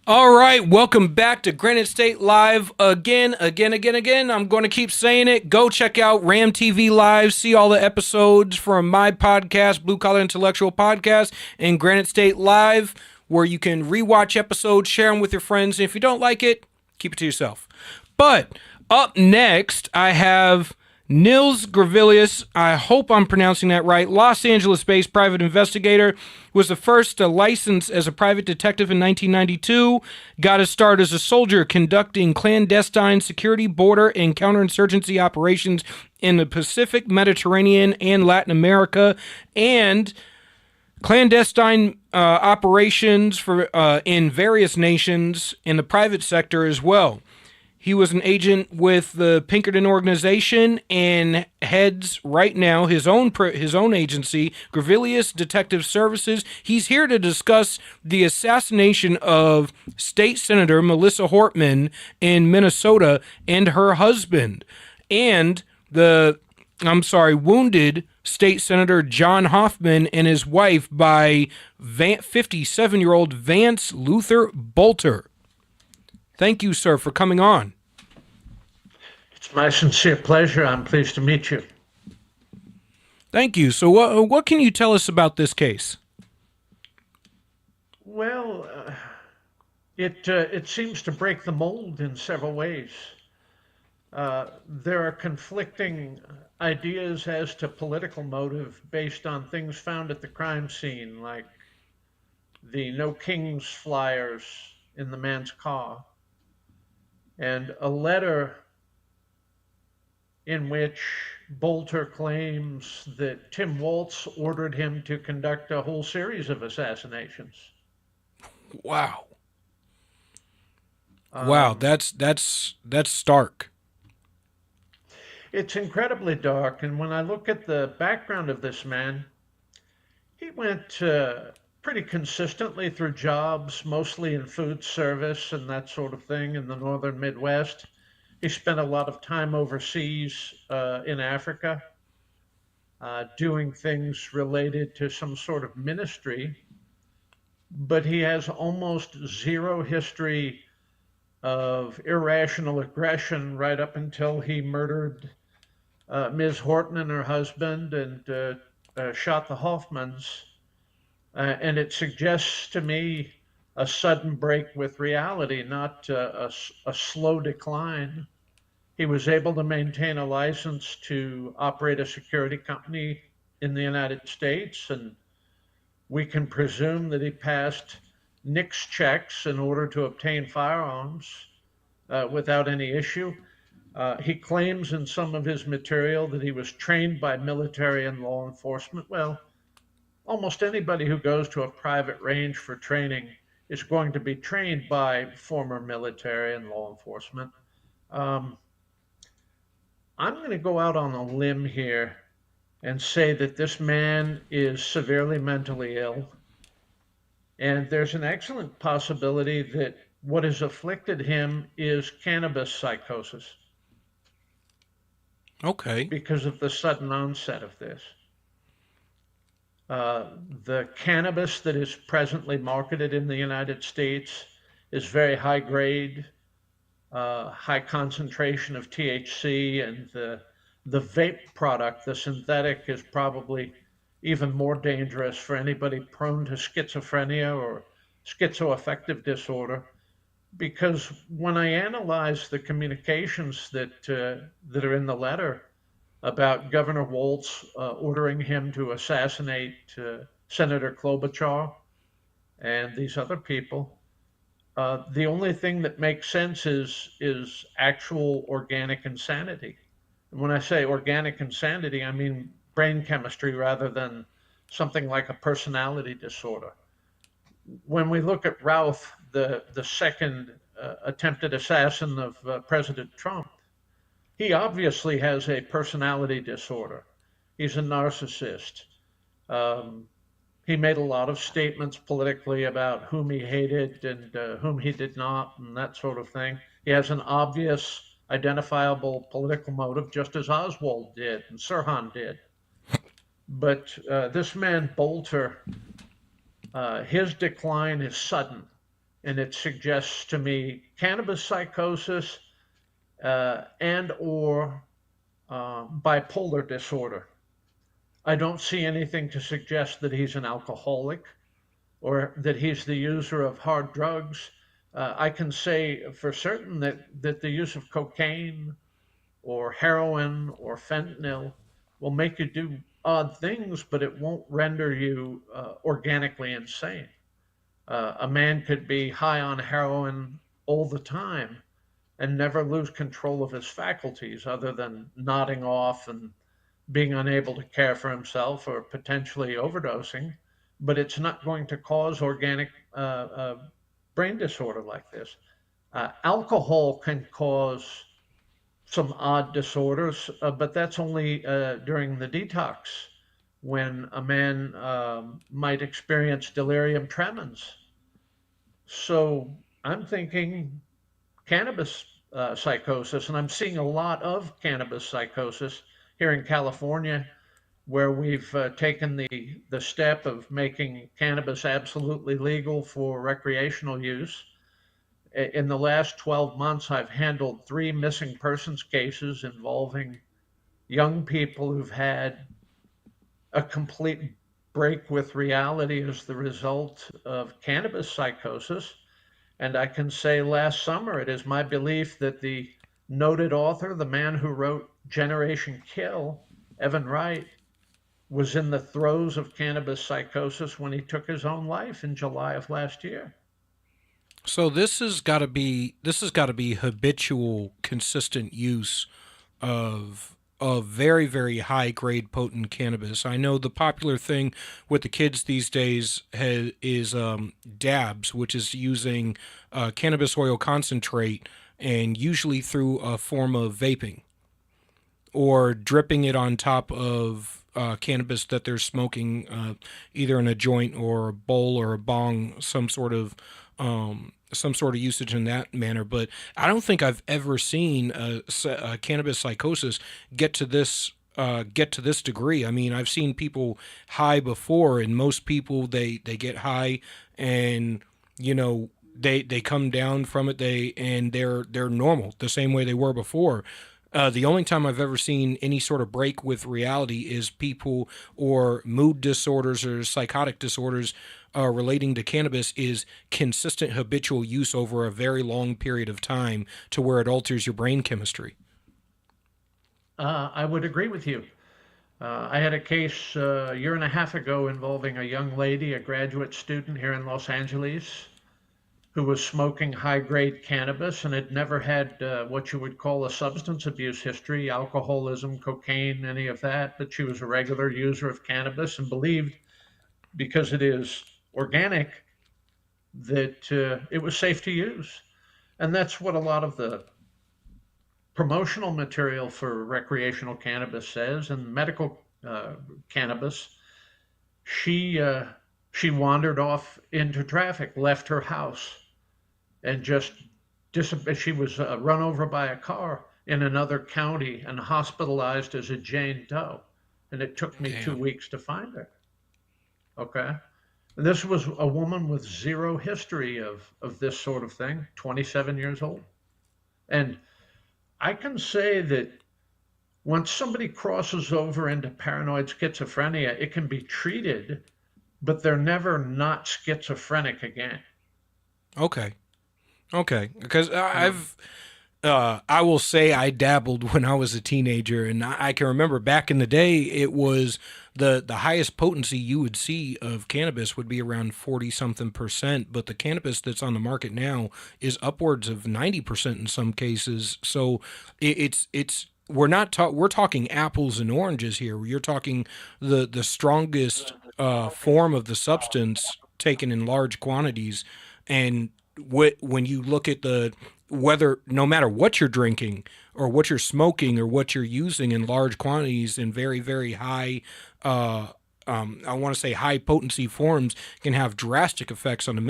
S2: All right, welcome back to Granite State Live again. I'm going to keep saying it. Go check out Ram TV Live. See all the episodes from my podcast, Blue Collar Intellectual Podcast, and Granite State Live, where you can rewatch episodes, share them with your friends. And if you don't like it, keep it to yourself. But up next, I have Nils Gravilius, I hope I'm pronouncing that right, Los Angeles-based private investigator, was the first to license as a private detective in 1992, got his start as a soldier conducting clandestine security, border, and counterinsurgency operations in the Pacific, Mediterranean, and Latin America, and clandestine operations for in various nations in the private sector as well. He was an agent with the Pinkerton organization and heads right now his own agency, Gravilius Detective Services. He's here to discuss the assassination of State Senator Melissa Hortman in Minnesota and her husband, and the wounded State Senator John Hoffman and his wife by 57-year-old Vance Luther Bolter. Thank you, sir, for coming on.
S11: It's my sincere pleasure. I'm pleased to meet you.
S2: Thank you. So what can you tell us about this case?
S11: Well, it seems to break the mold in several ways. There are conflicting ideas as to political motive based on things found at the crime scene, like the No Kings flyers in the man's car, and a letter in which Bolter claims that Tim Waltz ordered him to conduct a whole series of assassinations.
S2: Wow. Wow, that's stark.
S11: It's incredibly dark, and when I look at the background of this man, he went pretty consistently through jobs, mostly in food service and that sort of thing in the northern Midwest. He spent a lot of time overseas in Africa, doing things related to some sort of ministry, but he has almost zero history of irrational aggression right up until he murdered Ms. Horton and her husband and shot the Hoffmans. And it suggests to me a sudden break with reality, not a slow decline. He was able to maintain a license to operate a security company in the United States, and we can presume that he passed NICS checks in order to obtain firearms without any issue. He claims in some of his material that he was trained by military and law enforcement. Well, almost anybody who goes to a private range for training is going to be trained by former military and law enforcement. I'm going to go out on a limb here and say that this man is severely mentally ill. And there's an excellent possibility that what has afflicted him is cannabis psychosis.
S2: Okay.
S11: Because of the sudden onset of this. The cannabis that is presently marketed in the United States is very high grade, high concentration of THC, and the vape product, the synthetic, is probably even more dangerous for anybody prone to schizophrenia or schizoaffective disorder. Because when I analyze the communications that are in the letter about Governor Waltz ordering him to assassinate Senator Klobuchar and these other people, the only thing that makes sense is actual organic insanity. And when I say organic insanity, I mean brain chemistry rather than something like a personality disorder. When we look at Ralph, the second attempted assassin of President Trump, he obviously has a personality disorder. He's a narcissist. He made a lot of statements politically about whom he hated and whom he did not, and that sort of thing. He has an obvious, identifiable political motive, just as Oswald did and Sirhan did. But this man, Bolter, his decline is sudden, and it suggests to me cannabis psychosis and or bipolar disorder. I don't see anything to suggest that he's an alcoholic or that he's the user of hard drugs. I can say for certain that the use of cocaine or heroin or fentanyl will make you do odd things, but it won't render you organically insane. A man could be high on heroin all the time and never lose control of his faculties other than nodding off and being unable to care for himself or potentially overdosing, but it's not going to cause organic brain disorder like this. Alcohol can cause some odd disorders, but that's only during the detox, when a man might experience delirium tremens. So I'm thinking cannabis psychosis, and I'm seeing a lot of cannabis psychosis here in California, where we've taken the step of making cannabis absolutely legal for recreational use. In the last 12 months, I've handled 3 missing persons cases involving young people who've had a complete break with reality as the result of cannabis psychosis. And I can say last summer, it is my belief that the noted author, the man who wrote Generation Kill, Evan Wright, was in the throes of cannabis psychosis when he took his own life in July of last year.
S2: So this has got to be habitual, consistent use of very, very high grade potent cannabis. I know the popular thing with the kids these days is dabs, which is using cannabis oil concentrate, and usually through a form of vaping, or dripping it on top of cannabis that they're smoking, either in a joint or a bowl or a bong, some sort of usage in that manner. But I don't think I've ever seen a cannabis psychosis get to this degree. I mean, I've seen people high before, and most people they get high, and they come down from it, they're normal the same way they were before. The only time I've ever seen any sort of break with reality is people or mood disorders or psychotic disorders relating to cannabis is consistent habitual use over a very long period of time to where it alters your brain chemistry.
S11: I would agree with you. I had a case a year and a half ago involving a young lady, a graduate student here in Los Angeles, who was smoking high-grade cannabis and had never had what you would call a substance abuse history, alcoholism, cocaine, any of that, but she was a regular user of cannabis and believed, because it is organic, that it was safe to use. And that's what a lot of the promotional material for recreational cannabis says. And medical cannabis, she wandered off into traffic, left her house, and just she was run over by a car in another county and hospitalized as a Jane Doe. And it took me 2 weeks to find her. Okay. And this was a woman with zero history of this sort of thing, 27 years old. And I can say that once somebody crosses over into paranoid schizophrenia, it can be treated, but they're never not schizophrenic again.
S2: Okay. Because I will say I dabbled when I was a teenager, and I can remember back in the day, it was the highest potency you would see of cannabis would be around 40-something%, but the cannabis that's on the market now is upwards of 90% in some cases. So we're talking apples and oranges here. You're talking the strongest form of the substance taken in large quantities, and when you look at no matter what you're drinking or what you're smoking or what you're using in large quantities in very, very high, I want to say high potency forms, can have drastic effects on the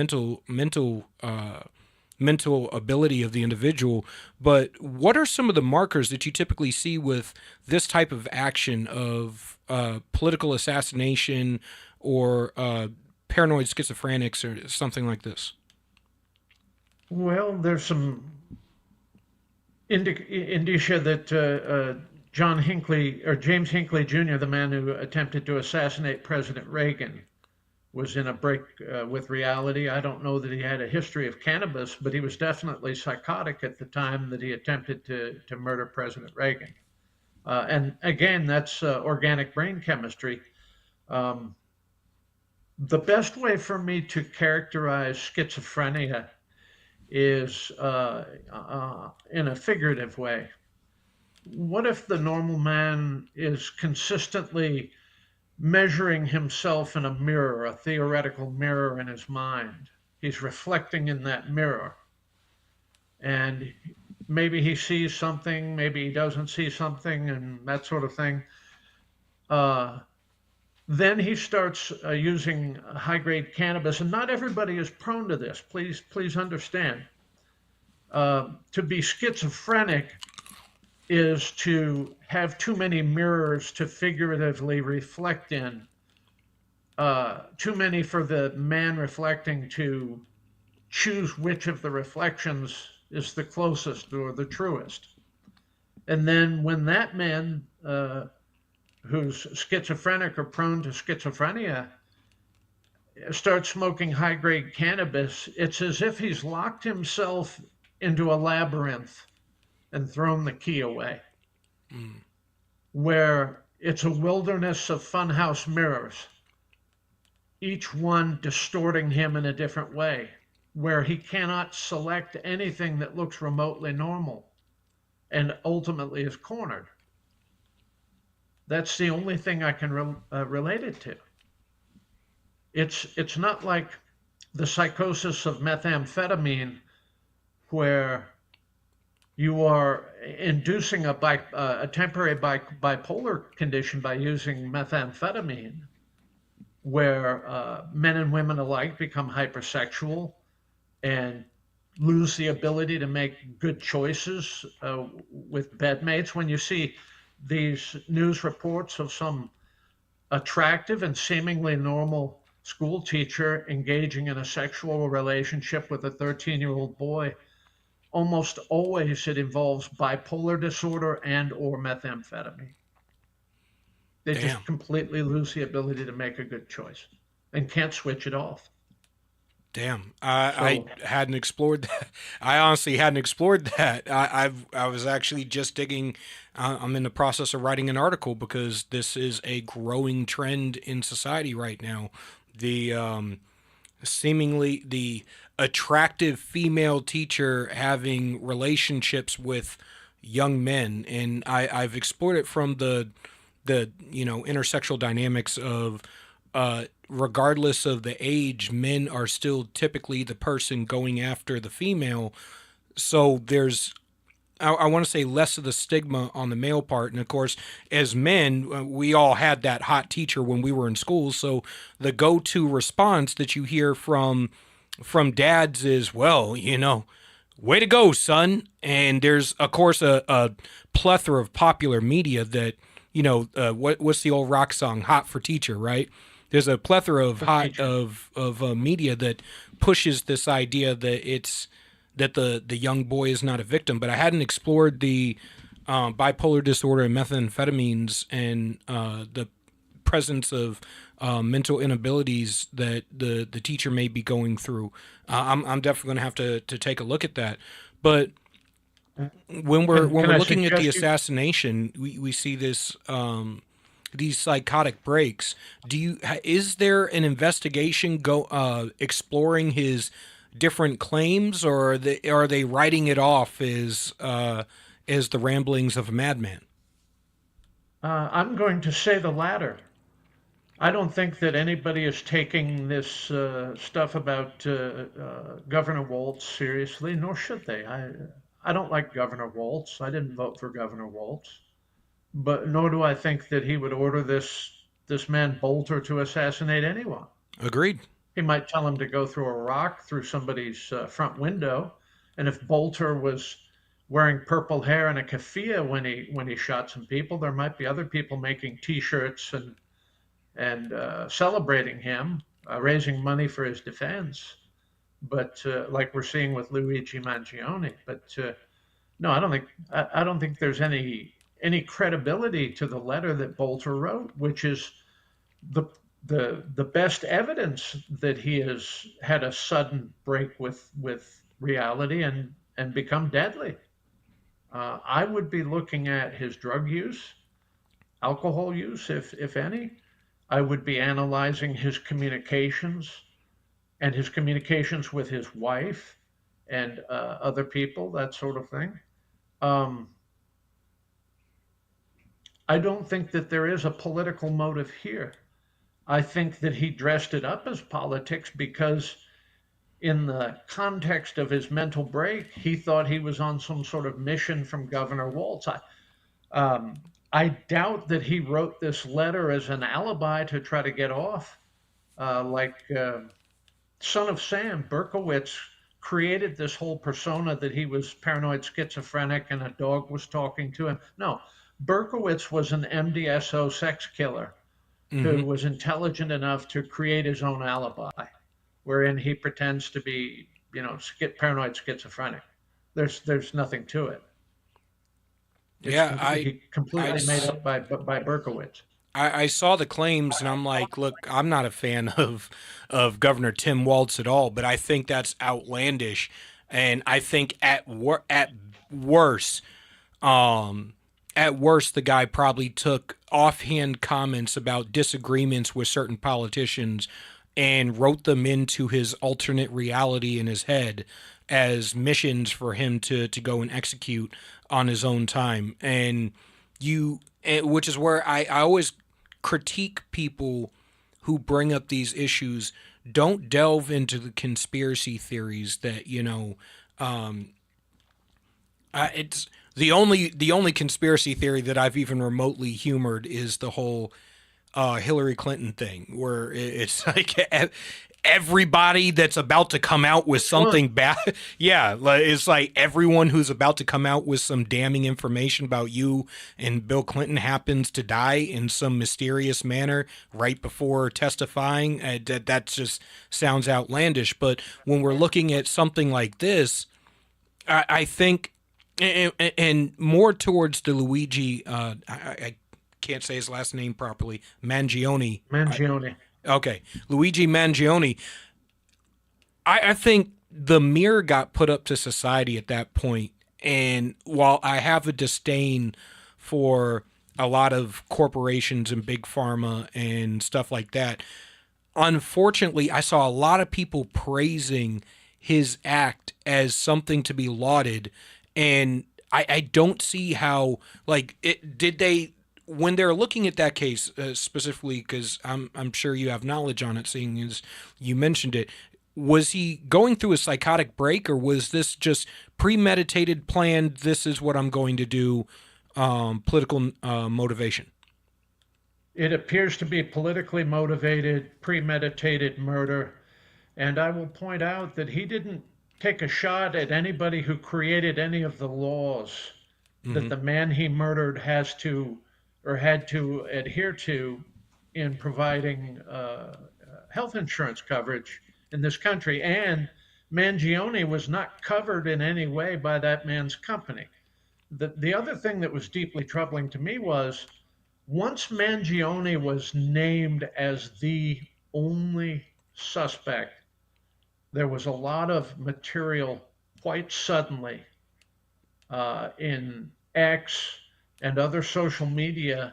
S2: mental ability of the individual. But what are some of the markers that you typically see with this type of action of political assassination or paranoid schizophrenics or something like this?
S11: Well, there's some indicia that James Hinckley Jr., the man who attempted to assassinate President Reagan, was in a break with reality. I don't know that he had a history of cannabis, but he was definitely psychotic at the time that he attempted to murder President Reagan. And again, that's organic brain chemistry. The best way for me to characterize schizophrenia is in a figurative way. What if the normal man is consistently measuring himself in a mirror, a theoretical mirror in his mind? He's reflecting in that mirror, and maybe he sees something, maybe he doesn't see something, and that sort of thing. Then he starts using high-grade cannabis, and not everybody is prone to this. Please understand. To be schizophrenic, is to have too many mirrors to figuratively reflect in. Too many for the man reflecting to choose which of the reflections is the closest or the truest. And then when that man who's schizophrenic or prone to schizophrenia starts smoking high-grade cannabis, it's as if he's locked himself into a labyrinth and thrown the key away, where it's a wilderness of funhouse mirrors, each one distorting him in a different way, where he cannot select anything that looks remotely normal and ultimately is cornered. That's the only thing I can relate it to. It's not like the psychosis of methamphetamine, where you are inducing a temporary bipolar condition by using methamphetamine, where men and women alike become hypersexual and lose the ability to make good choices with bedmates. When you see these news reports of some attractive and seemingly normal school teacher engaging in a sexual relationship with a 13-year-old boy, almost always it involves bipolar disorder and or methamphetamine. They just completely lose the ability to make a good choice and can't switch it off.
S2: Damn, I hadn't explored that. I honestly hadn't explored that. I was actually just digging. I'm in the process of writing an article because this is a growing trend in society right now. The seemingly the attractive female teacher having relationships with young men, and I've explored it from the intersexual dynamics of regardless of the age, men are still typically the person going after the female. So there's, I want to say, less of the stigma on the male part. And of course, as men, we all had that hot teacher when we were in school. So the go-to response that you hear from dads is, well, way to go, son. And there's, of course, a plethora of popular media that, what's the old rock song, Hot for Teacher, right? There's a plethora of media that pushes this idea that the young boy is not a victim. But I hadn't explored the bipolar disorder and methamphetamines and the presence of mental inabilities that the teacher may be going through. I'm definitely going to have to take a look at that. But when we're looking at the assassination, we see this. These psychotic breaks. Is there an investigation exploring his different claims, or are they writing it off as the ramblings of a madman?
S11: I'm going to say the latter. I don't think that anybody is taking this stuff about Governor Walz seriously, nor should they. I don't like Governor Walz. I didn't vote for Governor Walz. But nor do I think that he would order this man Bolter to assassinate anyone.
S2: Agreed.
S11: He might tell him to go through a rock through somebody's front window, and if Bolter was wearing purple hair and a keffiyeh when he shot some people, there might be other people making T-shirts and celebrating him, raising money for his defense. But like we're seeing with Luigi Mangione. But no, I don't think there's any credibility to the letter that Bolter wrote, which is the best evidence that he has had a sudden break with reality and become deadly. I would be looking at his drug use, alcohol use, if any. I would be analyzing his communications and his communications with his wife and other people, that sort of thing. I don't think that there is a political motive here. I think that he dressed it up as politics because in the context of his mental break, he thought he was on some sort of mission from Governor Walz. I doubt that he wrote this letter as an alibi to try to get off, like Son of Sam Berkowitz created this whole persona that he was paranoid schizophrenic and a dog was talking to him. No, Berkowitz was an MDSO sex killer who was intelligent enough to create his own alibi, wherein he pretends to be, paranoid schizophrenic. There's nothing to it. He completely made up by Berkowitz.
S2: I saw the claims and I'm like, look, I'm not a fan of Governor Tim Walz at all, but I think that's outlandish, and I think at worst, the guy probably took offhand comments about disagreements with certain politicians and wrote them into his alternate reality in his head as missions for him to go and execute on his own time. Which is where I always critique people who bring up these issues. Don't delve into the conspiracy theories that, it's the only conspiracy theory that I've even remotely humored is the whole Hillary Clinton thing, where it's like everybody that's about to come out with something bad. Yeah, it's like everyone who's about to come out with some damning information about you and Bill Clinton happens to die in some mysterious manner right before testifying. That just sounds outlandish. But when we're looking at something like this, I think, and more towards the Luigi, I can't say his last name properly, Mangione. Okay, Luigi Mangione. I think the mirror got put up to society at that point, and while I have a disdain for a lot of corporations and big pharma and stuff like that, unfortunately, I saw a lot of people praising his act as something to be lauded, and I don't see how, when they're looking at that case specifically, because I'm sure you have knowledge on it, seeing as you mentioned it, was he going through a psychotic break, or was this just premeditated, planned, this is what I'm going to do, political motivation?
S11: It appears to be politically motivated, premeditated murder. And I will point out that he didn't take a shot at anybody who created any of the laws that the man he murdered has to or had to adhere to in providing health insurance coverage in this country. And Mangione was not covered in any way by that man's company. The other thing that was deeply troubling to me was once Mangione was named as the only suspect, there was a lot of material quite suddenly in X and other social media,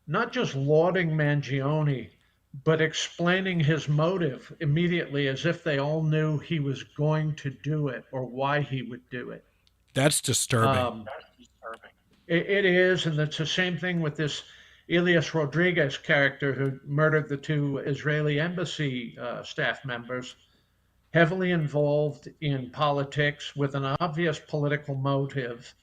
S11: not just lauding Mangione, but explaining his motive immediately as if they all knew he was going to do it or why he would do it.
S2: That's disturbing.
S11: It is, and it's the same thing with this Elias Rodriguez character who murdered the two Israeli embassy staff members, heavily involved in politics with an obvious political motive,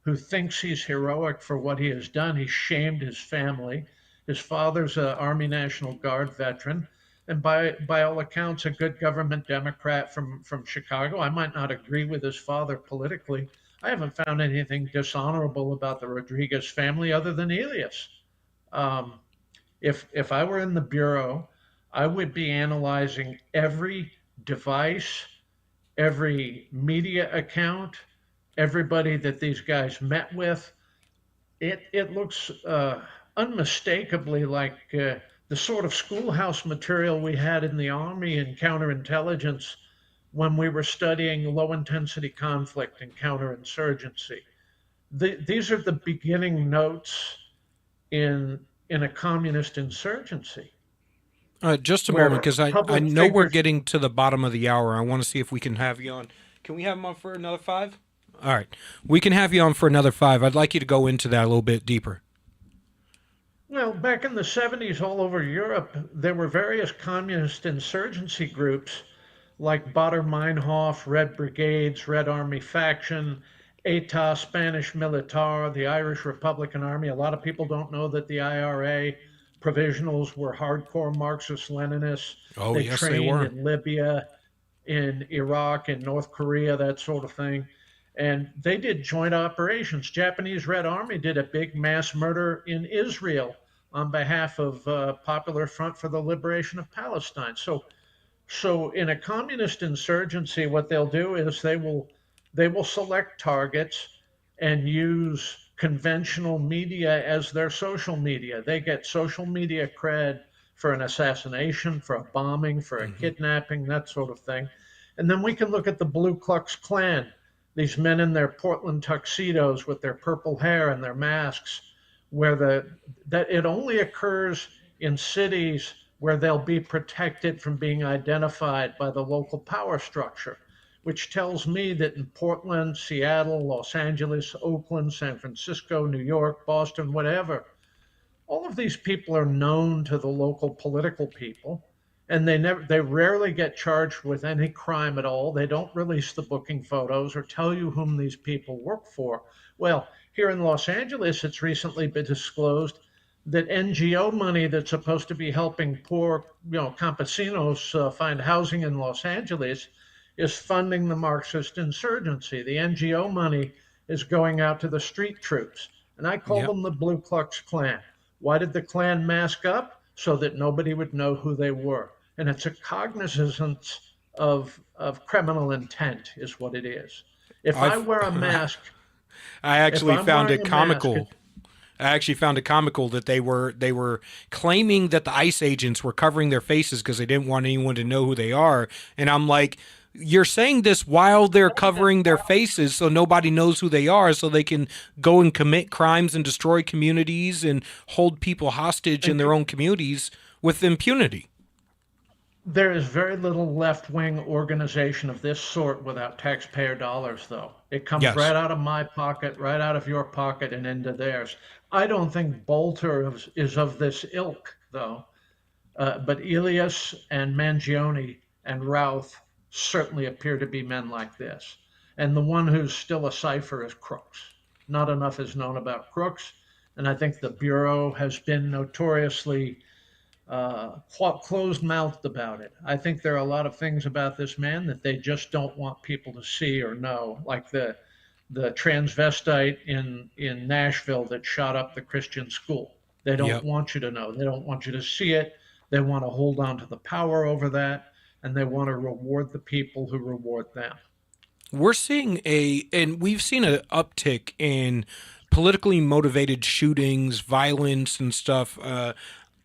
S11: who thinks he's heroic for what he has done. He shamed his family. His father's an Army National Guard veteran, and by all accounts, a good government Democrat from Chicago. I might not agree with his father politically. I haven't found anything dishonorable about the Rodriguez family other than Elias. If I were in the Bureau, I would be analyzing every device, every media account, everybody that these guys met with. It looks unmistakably like the sort of schoolhouse material we had in the Army in counterintelligence when we were studying low-intensity conflict and counterinsurgency. These are the beginning notes in a communist insurgency.
S2: Just a moment, because I know we're getting to the bottom of the hour. I want to see if we can have you on. Can we have him on for another 5? All right. We can have you on for another 5. I'd like you to go into that a little bit deeper.
S11: Well, back in the 70s, all over Europe, there were various communist insurgency groups like Baader Meinhof, Red Brigades, Red Army Faction, ETA, Spanish Militar, the Irish Republican Army. A lot of people don't know that the IRA provisionals were hardcore Marxist-Leninists.
S2: Oh,
S11: they
S2: yes,
S11: trained
S2: they were.
S11: in Libya. in Iraq, in North Korea, that sort of thing. And they did joint operations. Japanese Red Army did a big mass murder in Israel on behalf of Popular Front for the Liberation of Palestine. So in a communist insurgency, what they'll do is they will select targets and use conventional media as their social media. They get social media cred for an assassination, for a bombing, for a kidnapping, that sort of thing. And then we can look at the Ku Klux Klan, these men in their Portland tuxedos with their purple hair and their masks, where that it only occurs in cities where they'll be protected from being identified by the local power structure, which tells me that in Portland, Seattle, Los Angeles, Oakland, San Francisco, New York, Boston, whatever, all of these people are known to the local political people, and they rarely get charged with any crime at all. They don't release the booking photos or tell you whom these people work for. Well, here in Los Angeles, it's recently been disclosed that NGO money that's supposed to be helping poor, campesinos find housing in Los Angeles is funding the Marxist insurgency. The NGO money is going out to the street troops. And I call them the Ku Klux Klan. Why did the Klan mask up? So that nobody would know who they were. And it's a cognizance of criminal intent is what it is. If I wear a mask...
S2: I actually found it comical. I actually found it comical that they were claiming that the ICE agents were covering their faces because they didn't want anyone to know who they are. And I'm like, you're saying this while they're covering their faces so nobody knows who they are, so they can go and commit crimes and destroy communities and hold people hostage in their own communities with impunity.
S11: There is very little left-wing organization of this sort without taxpayer dollars, though. It comes right out of my pocket, right out of your pocket, and into theirs. I don't think Bolter is of this ilk, though. But Elias and Mangione and Routh certainly appear to be men like this. And the one who's still a cipher is Crooks. Not enough is known about Crooks, and I think the Bureau has been notoriously closed-mouthed about it. I think there are a lot of things about this man that they just don't want people to see or know, like the transvestite in Nashville that shot up the Christian school. They don't want you to know. They don't want you to see it. They want to hold on to the power over that, and they want to reward the people who reward them.
S2: We're seeing and we've seen an uptick in politically motivated shootings, violence, and stuff.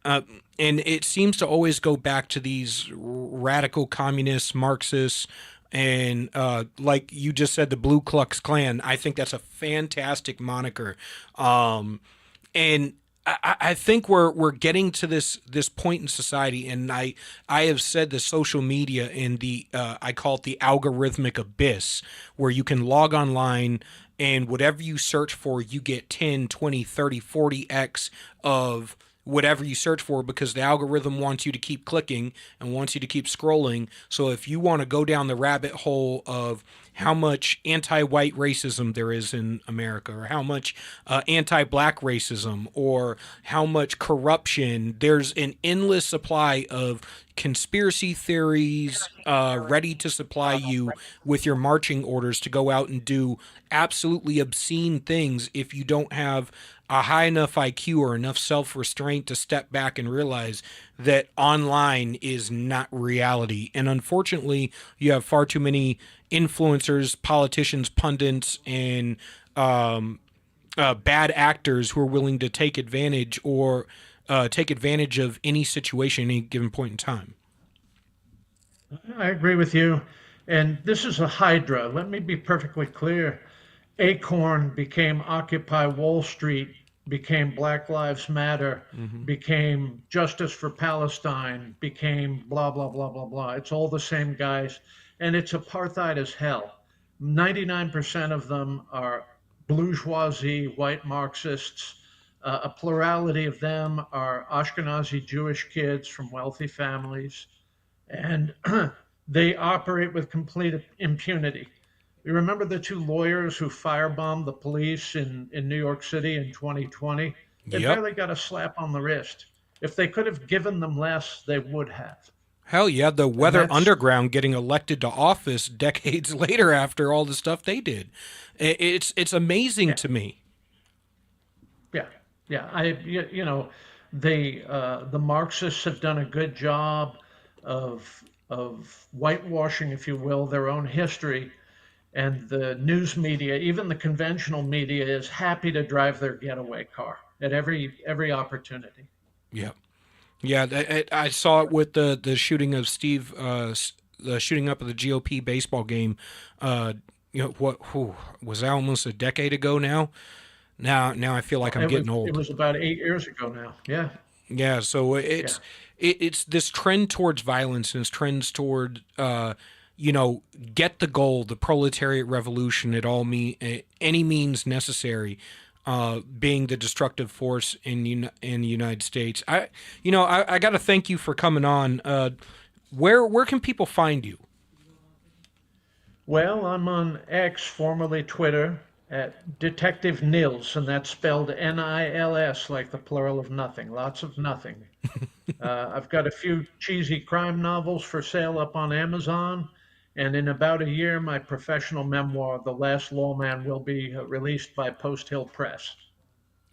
S2: And it seems to always go back to these radical communists, Marxists, and like you just said, the Ku Klux Klan. I think that's a fantastic moniker. And I think we're getting to this point in society, and I have said the social media in the I call it the algorithmic abyss, where you can log online and whatever you search for, you get 10, 20, 30, 40x of whatever you search for, because the algorithm wants you to keep clicking and wants you to keep scrolling. So if you want to go down the rabbit hole of how much anti-white racism there is in America, or how much anti-black racism, or how much corruption, there's an endless supply of conspiracy theories ready to supply you with your marching orders to go out and do absolutely obscene things if you don't have a high enough IQ or enough self-restraint to step back and realize that online is not reality. And unfortunately, you have far too many influencers, politicians, pundits, and bad actors who are willing to take advantage of any situation at any given point in time.
S11: I agree with you. And this is a hydra. Let me be perfectly clear. Acorn became Occupy Wall Street, became Black Lives Matter, became Justice for Palestine, became blah, blah, blah, blah, blah. It's all the same guys. And it's apartheid as hell. 99% of them are bourgeoisie, white Marxists. A plurality of them are Ashkenazi Jewish kids from wealthy families. And they operate with complete impunity. You remember the two lawyers who firebombed the police in New York City in 2020? They barely got a slap on the wrist. If they could have given them less, they would have.
S2: Hell yeah, the Weather
S11: that's-
S2: Underground getting elected to office decades later after all the stuff they did. It's amazing to me.
S11: Yeah, yeah. You know, the Marxists have done a good job of whitewashing, if you will, their own history, and the news media, even the conventional media, is happy to drive their getaway car at every opportunity.
S2: Yeah. Yeah, I saw it with the shooting of the shooting up of the GOP baseball game. Was that almost a decade ago now? Now I feel like I'm getting old.
S11: It was about 8 years ago now. Yeah.
S2: Yeah, so it's this trend towards violence and this trends toward get the goal, the proletariat revolution at any means necessary. Being the destructive force in the United States. I got to thank you for coming on. Where can people find you?
S11: Well, I'm on X, formerly Twitter, at Detective Nils, and that's spelled Nils, like the plural of nothing. Lots of nothing. I've got a few cheesy crime novels for sale up on Amazon. And in about a year, my professional memoir, The Last Lawman, will be released by Post Hill Press.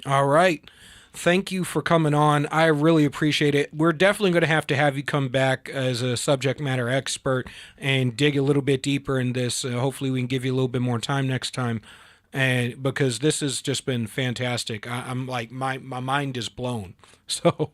S2: All right. Thank you for coming on. I really appreciate it. We're definitely going to have you come back as a subject matter expert and dig a little bit deeper in this. Hopefully we can give you a little bit more time next time. And because this has just been fantastic. I'm like, my mind is blown. So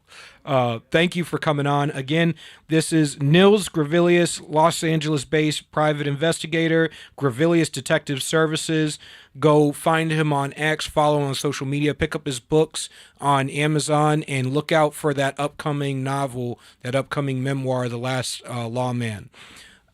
S2: thank you for coming on. Again, this is Nils Gravilius, Los Angeles-based private investigator, Gravilius Detective Services. Go find him on X, follow him on social media, pick up his books on Amazon, and look out for that upcoming novel, that upcoming memoir, The Last Lawman.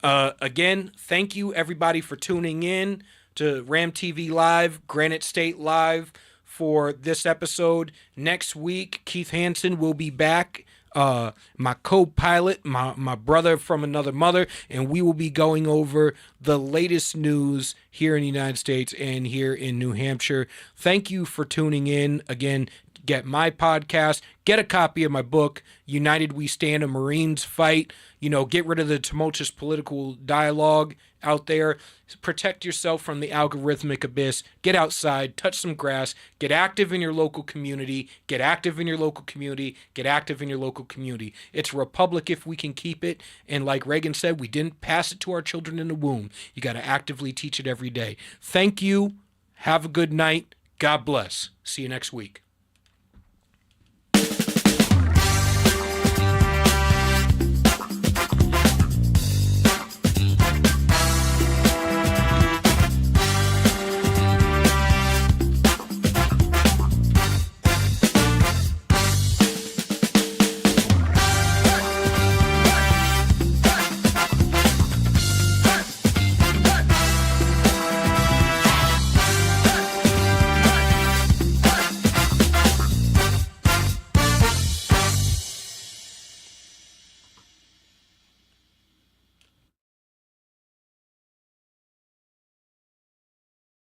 S2: Again, thank you everybody for tuning in to Ram TV Live, Granite State Live for this episode. Next week, Keith Hansen will be back, my co-pilot, my brother from another mother, and we will be going over the latest news here in the United States and here in New Hampshire. Thank you for tuning in. Again, get my podcast, get a copy of my book, United We Stand, A Marines Fight. Get rid of the tumultuous political dialogue out there. Protect yourself from the algorithmic abyss. Get outside, touch some grass, get active in your local community, get active in your local community, get active in your local community. It's a republic if we can keep it. And like Reagan said, we didn't pass it to our children in the womb. You got to actively teach it every day. Thank you. Have a good night. God bless. See you next week.